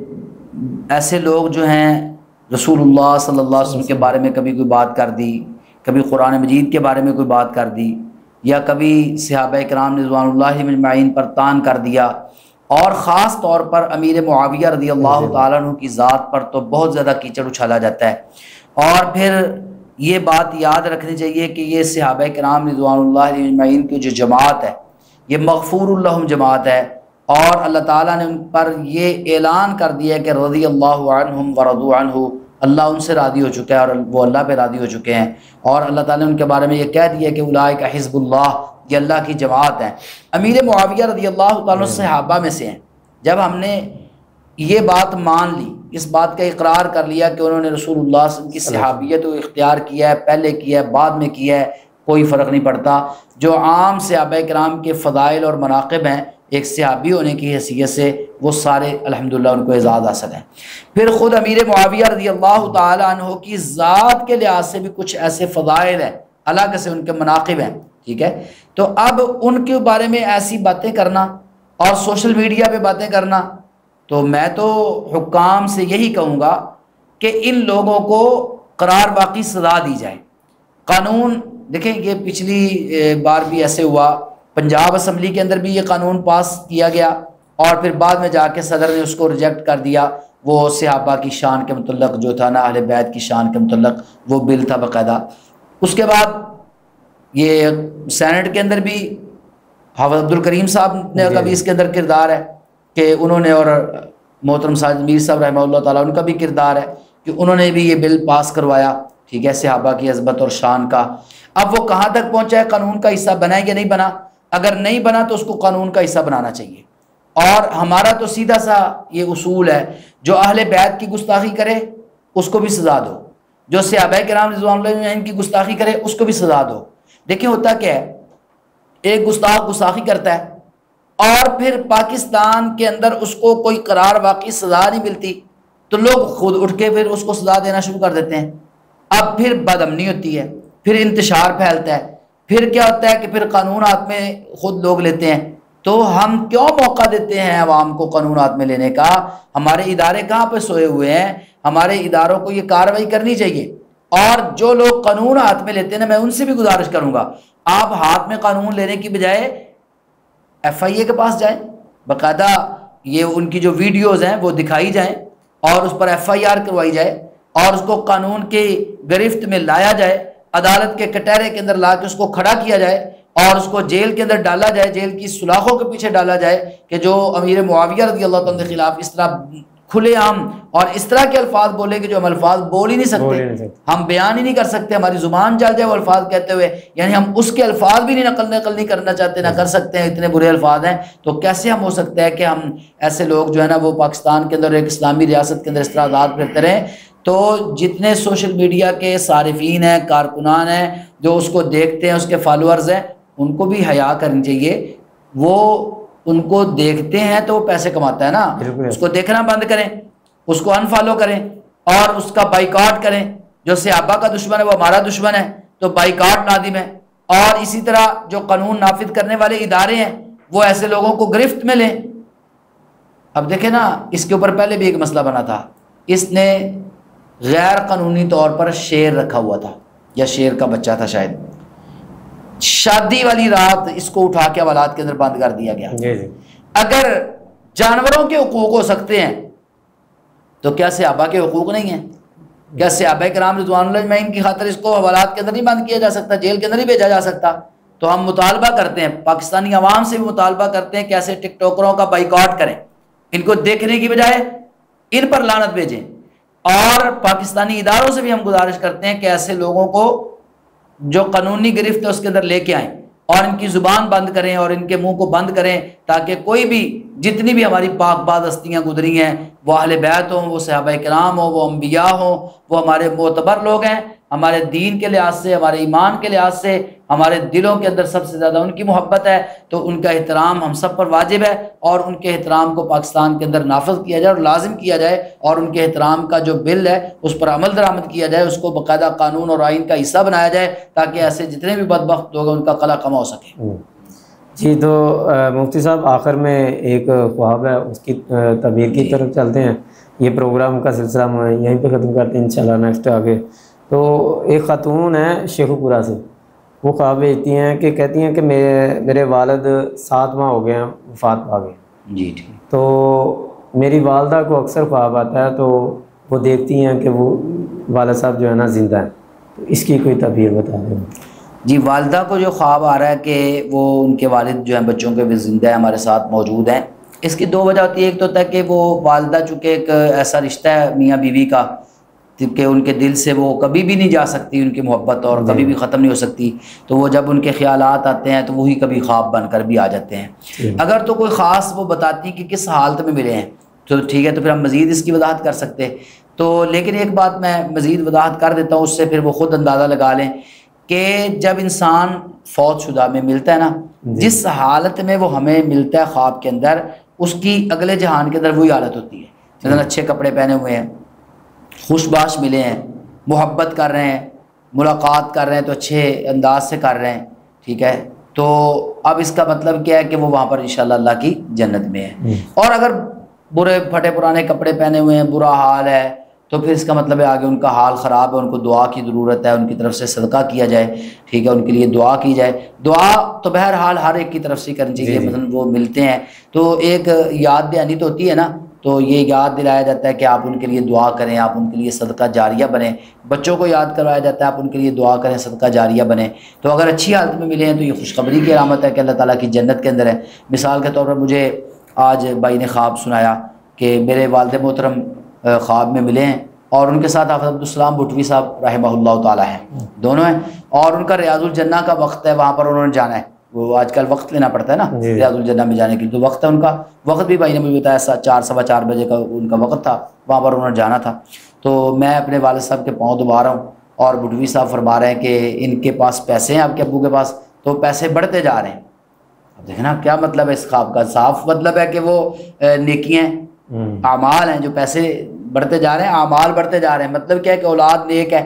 ایسے لوگ جو ہیں رسول اللہ صلی اللہ علیہ وسلم کے بارے میں کبھی کوئی بات کر دی، کبھی قرآن مجید کے بارے میں کوئی بات کر دی، یا کبھی صحابہ کرام رضوان اللہ اجمعین پر تان کر دیا، اور خاص طور پر امیر معاویہ رضی اللہ تعالیٰ عنہ کی ذات پر تو بہت زیادہ کیچڑ اچھالا جاتا ہے. اور پھر یہ بات یاد رکھنی چاہیے کہ یہ صحابہ کرام رضوان اللہ اجمعین کی جو جماعت ہے یہ مغفور الہم جماعت ہے، اور اللہ تعالیٰ نے ان پر یہ اعلان کر دیا ہے کہ رضی اللہ عنہم ورضوا عنہ، اللہ ان سے راضی ہو چکا ہے اور وہ اللہ پہ راضی ہو چکے ہیں. اور اللہ تعالیٰ نے ان کے بارے میں یہ کہہ دیا کہ اولئک حزب اللہ، یہ اللہ کی جماعت ہے. امیر معاویہ رضی اللہ تعالیٰ صحابہ میں سے ہیں. جب ہم نے یہ بات مان لی، اس بات کا اقرار کر لیا کہ انہوں نے رسول اللہ صلی اللہ علیہ وسلم کی صحابیت کو اختیار کیا ہے، پہلے کیا ہے بعد میں کیا ہے، کوئی فرق نہیں پڑتا. جو عام صحابہ کرام کے فضائل اور مناقب ہیں ایک صحابی ہونے کی حیثیت سے، وہ سارے الحمدللہ ان کو اعزاز حاصل ہیں. پھر خود امیر معاویہ رضی اللہ تعالی عنہ کی ذات کے لحاظ سے بھی کچھ ایسے فضائل ہیں، الگ سے ان کے مناقب ہیں، ٹھیک ہے. تو اب ان کے بارے میں ایسی باتیں کرنا اور سوشل میڈیا پہ باتیں کرنا، تو میں تو حکام سے یہی کہوں گا کہ ان لوگوں کو قرار باقی سزا دی جائے. قانون دیکھیں، یہ پچھلی بار بھی ایسے ہوا، پنجاب اسمبلی کے اندر بھی یہ قانون پاس کیا گیا اور پھر بعد میں جا کے صدر نے اس کو ریجیکٹ کر دیا. وہ صحابہ کی شان کے متعلق جو تھا نا، اہل بیت کی شان کے متعلق وہ بل تھا باقاعدہ. اس کے بعد یہ سینٹ کے اندر بھی حافظ عبدالکریم صاحب نے کا بھی اس کے اندر کردار ہے کہ انہوں نے، اور محترم ساجد میر صاحب رحمہ اللہ تعالیٰ ان کا بھی کردار ہے کہ انہوں نے بھی یہ بل پاس کروایا، ٹھیک ہے، صحابہ کی عظمت اور شان کا. اب وہ کہاں تک پہنچا ہے، قانون کا حصہ بنا ہے یا نہیں بنا؟ اگر نہیں بنا تو اس کو قانون کا حصہ بنانا چاہیے. اور ہمارا تو سیدھا سا یہ اصول ہے، جو اہل بیت کی گستاخی کرے اس کو بھی سزا دو، جو صحابہ کرام رضوان اللہ عنہم کی گستاخی کرے اس کو بھی سزا دو. دیکھیں ہوتا کیا ہے، ایک گستاخ گستاخی کرتا ہے اور پھر پاکستان کے اندر اس کو کوئی قرار واقعی سزا نہیں ملتی تو لوگ خود اٹھ کے پھر اس کو سزا دینا شروع کر دیتے ہیں. اب پھر بدامنی ہوتی ہے، پھر انتشار پھیلتا ہے، پھر کیا ہوتا ہے کہ پھر قانون ہاتھ میں خود لوگ لیتے ہیں. تو ہم کیوں موقع دیتے ہیں عوام کو قانون ہاتھ میں لینے کا؟ ہمارے ادارے کہاں پہ سوئے ہوئے ہیں؟ ہمارے اداروں کو یہ کارروائی کرنی چاہیے. اور جو لوگ قانون ہاتھ میں لیتے ہیں نا، میں ان سے بھی گزارش کروں گا، آپ ہاتھ میں قانون لینے کی بجائے FIA کے پاس جائیں, باقاعدہ یہ ان کی جو ویڈیوز ہیں وہ دکھائی جائیں اور اس پر FIR کروائی جائے اور اس کو قانون کی گرفت میں لایا جائے, عدالت کے کٹہرے کے اندر لا کے اس کو کھڑا کیا جائے اور اس کو جیل کے اندر ڈالا جائے, جیل کی سلاخوں کے پیچھے ڈالا جائے کہ جو امیر معاویہ رضی اللہ تعالیٰ کے خلاف اس طرح کھلے عام اور اس طرح کے الفاظ بولے کہ جو ہم الفاظ بول ہی نہیں سکتے, ہم بیان ہی نہیں کر سکتے, ہماری زبان چل جائے وہ الفاظ کہتے ہوئے, یعنی ہم اس کے الفاظ بھی نقل نہیں کرنا چاہتے, نہ کر سکتے ہیں, اتنے برے الفاظ ہیں. تو کیسے ہم ہو سکتا ہے کہ ہم ایسے لوگ جو ہے نا وہ پاکستان کے اندر ایک اسلامی ریاست کے اندر اس طرح آزاد پھرتے رہیں. تو جتنے سوشل میڈیا کے صارفین ہیں, کارکنان ہیں, جو اس کو دیکھتے ہیں, اس کے فالوورز ہیں, ان کو بھی حیا کرنی چاہیے. وہ ان کو دیکھتے ہیں تو وہ پیسے کماتا ہے نا, اس کو دیکھنا بند کریں, اس کو انفالو کریں اور اس کا بائیکاٹ کریں. جو صحابہ کا دشمن ہے وہ ہمارا دشمن ہے, تو بائیکاٹ لازم ہے. اور اسی طرح جو قانون نافذ کرنے والے ادارے ہیں وہ ایسے لوگوں کو گرفت میں لیں. اب دیکھیں نا, اس کے اوپر پہلے بھی ایک مسئلہ بنا تھا, اس نے غیر قانونی طور پر شیر رکھا ہوا تھا, یا شیر کا بچہ تھا شاید, شادی والی رات اس کو اٹھا کے حوالات کے اندر بند کر دیا گیا. اگر جانوروں کے حقوق ہو سکتے ہیں تو کیا صحابہ کے حقوق نہیں ہیں؟ کیا صحابہ کرام رضوان اللہ اجمعین کی خاطر اس کو حوالات کے اندر نہیں بند کیا جا سکتا, جیل کے اندر نہیں بھیجا جا سکتا؟ تو ہم مطالبہ کرتے ہیں, پاکستانی عوام سے بھی مطالبہ کرتے ہیں کہ ایسے ٹک ٹاکروں کا بائیکاٹ کریں, ان کو دیکھنے کی بجائے ان پر لعنت بھیجیں. اور پاکستانی اداروں سے بھی ہم گزارش کرتے ہیں کہ ایسے لوگوں کو جو قانونی گرفت ہے اس کے اندر لے کے آئیں اور ان کی زبان بند کریں اور ان کے منہ کو بند کریں, تاکہ کوئی بھی, جتنی بھی ہماری پاک باز ہستیاں گزری ہیں, وہ اہل بیت ہوں, وہ صحابہ کرام ہوں, وہ انبیاء ہوں, وہ ہمارے معتبر لوگ ہیں, ہمارے دین کے لحاظ سے, ہمارے ایمان کے لحاظ سے ہمارے دلوں کے اندر سب سے زیادہ ان کی محبت ہے. تو ان کا احترام ہم سب پر واجب ہے اور ان کے احترام کو پاکستان کے اندر نافذ کیا جائے اور لازم کیا جائے, اور ان کے احترام کا جو بل ہے اس پر عمل درآمد کیا جائے, اس کو باقاعدہ قانون اور آئین کا حصہ بنایا جائے, تاکہ ایسے جتنے بھی بدبخت لوگ ہیں ان کا قلع کما ہو سکے. جی, تو مفتی صاحب آخر میں ایک خواب ہے, اس کی تعبیر کی طرف چلتے ہیں. یہ پروگرام کا سلسلہ ہم یہیں پہ ختم کرتے ہیں انشاءاللہ نیکسٹ آگے. تو ایک خاتون ہے شیخ پورہ سے, وہ خواب بھیجتی ہیں کہ کہتی ہیں کہ میرے والد 7 ماہ ہو گئے ہیں وفات پا گئے. جی ٹھیک. تو میری والدہ کو اکثر خواب آتا ہے, تو وہ دیکھتی ہیں کہ وہ والد صاحب جو ہے نا زندہ ہیں. تو اس کی کوئی تعبیر بتا دیں. جی, والدہ کو جو خواب آ رہا ہے کہ وہ ان کے والد جو ہیں بچوں کے بھی زندہ ہیں, ہمارے ساتھ موجود ہیں, اس کی 2 وجہ ہوتی ہے. ایک تو ہوتا ہے کہ وہ والدہ چونکہ ایک ایسا رشتہ ہے میاں بیوی کا کہ ان کے دل سے وہ کبھی بھی نہیں جا سکتی, ان کی محبت اور کبھی بھی ختم نہیں ہو سکتی. تو وہ جب ان کے خیالات آتے ہیں تو وہی کبھی خواب بن کر بھی آ جاتے ہیں. اگر تو کوئی خاص وہ بتاتی کہ کس حالت میں ملے ہیں تو ٹھیک ہے, تو پھر ہم مزید اس کی وضاحت کر سکتے. تو لیکن ایک بات میں مزید وضاحت کر دیتا ہوں, اس سے پھر وہ خود اندازہ لگا لیں کہ جب انسان فوت شدہ میں ملتا ہے نا, جس حالت میں وہ ہمیں ملتا ہے خواب کے اندر, اس کی اگلے جہان کے اندر وہی حالت ہوتی ہے. مثلا اچھے کپڑے پہنے ہوئے ہیں, خوش باش ملے ہیں, محبت کر رہے ہیں, ملاقات کر رہے ہیں تو اچھے انداز سے کر رہے ہیں, ٹھیک ہے. تو اب اس کا مطلب کیا ہے کہ وہ وہاں پر انشاءاللہ اللہ کی جنت میں ہے. اور اگر برے پھٹے پرانے کپڑے پہنے ہوئے ہیں, برا حال ہے, تو پھر اس کا مطلب ہے آگے ان کا حال خراب ہے, ان کو دعا کی ضرورت ہے, ان کی طرف سے صدقہ کیا جائے, ٹھیک ہے, ان کے لیے دعا کی جائے. دعا تو بہرحال ہر ایک کی طرف سے کرنی چاہیے. مثلا وہ ملتے ہیں تو ایک یاد دہانی تو ہوتی ہے نا, تو یہ یاد دلایا جاتا ہے کہ آپ ان کے لیے دعا کریں, آپ ان کے لیے صدقہ جاریہ بنیں. بچوں کو یاد کروایا جاتا ہے آپ ان کے لیے دعا کریں, صدقہ جاریہ بنیں. تو اگر اچھی حالت میں ملے ہیں تو یہ خوشخبری کی علامت ہے کہ اللہ تعالیٰ کی جنت کے اندر ہے. مثال کے طور پر مجھے آج بھائی نے خواب سنایا کہ میرے والد محترم خواب میں ملے ہیں اور ان کے ساتھ حافظ عبدالسلام بھٹوی صاحب رحمہ اللہ تعالیٰ ہیں, دونوں ہیں, اور ان کا ریاض الجنہ کا وقت ہے, وہاں پر انہوں نے جانا ہے. وہ آج کل وقت لینا پڑتا ہے نا ریاض الجنہ میں جانے کے لیے, تو وقت ہے ان کا. وقت بھی بھائی نے مجھے بتایا 4 سوا 4 بجے کا ان کا وقت تھا, وہاں پر انہوں نے جانا تھا. تو میں اپنے والد صاحب کے پاؤں دبا رہا ہوں اور بھٹوی صاحب فرما رہے ہیں کہ ان کے پاس پیسے ہیں آپ کے ابو کے پاس, تو پیسے بڑھتے جا رہے ہیں. اب دیکھنا کیا مطلب ہے اس خواب کا. صاف مطلب ہے کہ وہ نیکیاں اعمال ہیں, جو پیسے بڑھتے جا رہے ہیں, اعمال بڑھتے جا رہے ہیں. مطلب کیا ہے کہ اولاد نیک ہے,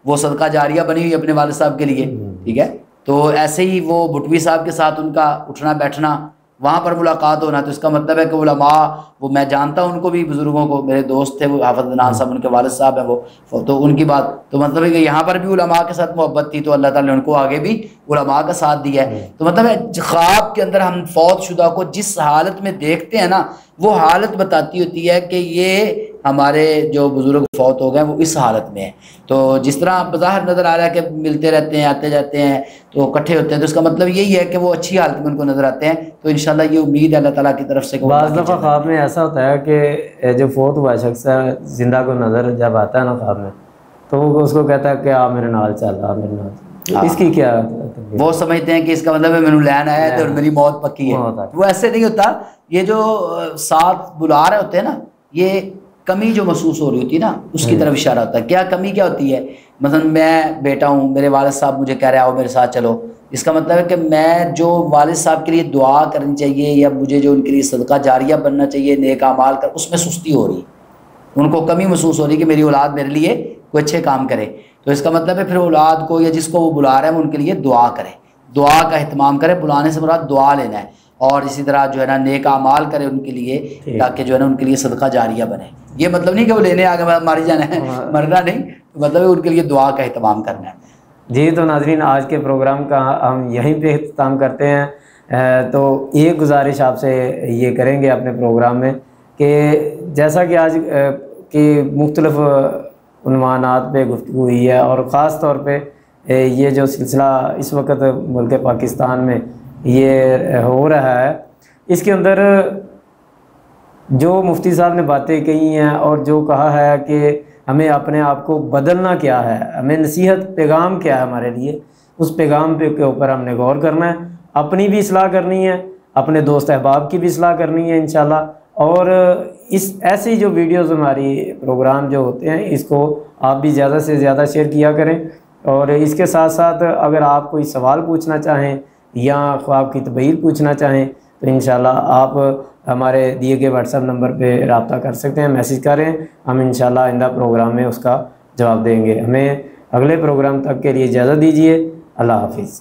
وہ صدقہ جاریہ بنی ہوئی اپنے والد صاحب کے لیے, ٹھیک ہے. تو ایسے ہی وہ بھٹوی صاحب کے ساتھ ان کا اٹھنا بیٹھنا, وہاں پر ملاقات ہونا, تو اس کا مطلب ہے کہ علماء, وہ میں جانتا ہوں ان کو بھی, بزرگوں کو, میرے دوست تھے وہ حافظ عدنان صاحب, ان کے والد صاحب ہیں وہ, تو ان کی بات, تو مطلب ہے کہ یہاں پر بھی علماء کے ساتھ محبت تھی, تو اللہ تعالیٰ نے ان کو آگے بھی علماء کا ساتھ دیا ہے. تو مطلب ہے خواب کے اندر ہم فوت شدہ کو جس حالت میں دیکھتے ہیں نا وہ حالت بتاتی ہوتی ہے کہ یہ ہمارے جو بزرگ فوت ہو گئے وہ اس حالت میں ہے. تو جس طرح بظاہر نظر آ رہا ہے کہ ملتے رہتے ہیں آتے جاتے ہیں تو اکٹھے ہوتے ہیں تو اس کا مطلب یہی ہے کہ وہ اچھی حالت میں ان کو نظر آتے ہیں. تو انشاءاللہ یہ امید ہے اللہ تعالیٰ کی طرف سے. بعض دفعہ خواب میں ایسا ہوتا ہے کہ جو فوت ہوا شخص ہے زندہ کو نظر جب آتا ہے نا خواب میں تو وہ اس کو کہتا ہے کہ آپ میرے نال چل رہا میرے نال. اس کی کیا وہ سمجھتے ہیں کہ اس کا مطلب ہے مینوں لین آیا ہے اور میری موت پکی ہے. وہ ایسے نہیں ہوتا. یہ جو ساتھ بلا رہے ہوتے ہیں نا یہ کمی جو محسوس ہو رہی ہوتی ہے نا اس کی طرف اشارہ ہوتا ہے. کیا کمی کیا ہوتی ہے؟ مثلا میں بیٹا ہوں میرے والد صاحب مجھے کہہ رہے آؤ میرے ساتھ چلو. اس کا مطلب ہے کہ میں جو والد صاحب کے لیے دعا کرنی چاہیے یا مجھے جو ان کے لیے صدقہ جاریہ بننا چاہیے نیک اعمال کر اس میں سستی ہو رہی ہے. ان کو کمی محسوس ہو رہی ہے کہ میری اولاد میرے لیے کوئی اچھے کام کرے. تو اس کا مطلب ہے پھر اولاد کو یا جس کو وہ بلا رہے ہیں ان کے لیے دعا کرے, دعا کا اہتمام کرے. بلانے سے مراد دعا لینا ہے. اور اسی طرح جو ہے نا نیک اعمال کرے ان کے لیے تاکہ جو ہے نا ان کے لیے صدقہ جاریہ بنے. یہ مطلب نہیں کہ وہ لینے آگے ماری جانا ہے مرنا نہیں, مطلب ہے ان کے لیے دعا کا اہتمام کرنا ہے. جی تو ناظرین آج کے پروگرام کا ہم یہیں پہ اختتام کرتے ہیں. تو ایک گزارش آپ سے یہ کریں گے اپنے پروگرام میں کہ جیسا کہ آج کی مختلف عنوانات پہ گفتگو ہوئی ہے اور خاص طور پہ یہ جو سلسلہ اس وقت ملک پاکستان میں یہ ہو رہا ہے اس کے اندر جو مفتی صاحب نے باتیں کہی ہیں اور جو کہا ہے کہ ہمیں اپنے آپ کو بدلنا کیا ہے, ہمیں نصیحت پیغام کیا ہے ہمارے لیے, اس پیغام پہ کے اوپر ہم نے غور کرنا ہے. اپنی بھی اصلاح کرنی ہے, اپنے دوست احباب کی بھی اصلاح کرنی ہے انشاءاللہ. اور اس ایسی جو ویڈیوز ہماری پروگرام جو ہوتے ہیں اس کو آپ بھی زیادہ سے زیادہ شیئر کیا کریں. اور اس کے ساتھ ساتھ اگر آپ کوئی سوال پوچھنا چاہیں یا خواب کی تعبیر پوچھنا چاہیں تو انشاءاللہ آپ ہمارے دیے گئے واٹس ایپ نمبر پہ رابطہ کر سکتے ہیں, میسیج کریں. ہم انشاءاللہ آئندہ پروگرام میں اس کا جواب دیں گے. ہمیں اگلے پروگرام تک کے لیے اجازت دیجیے. اللہ حافظ.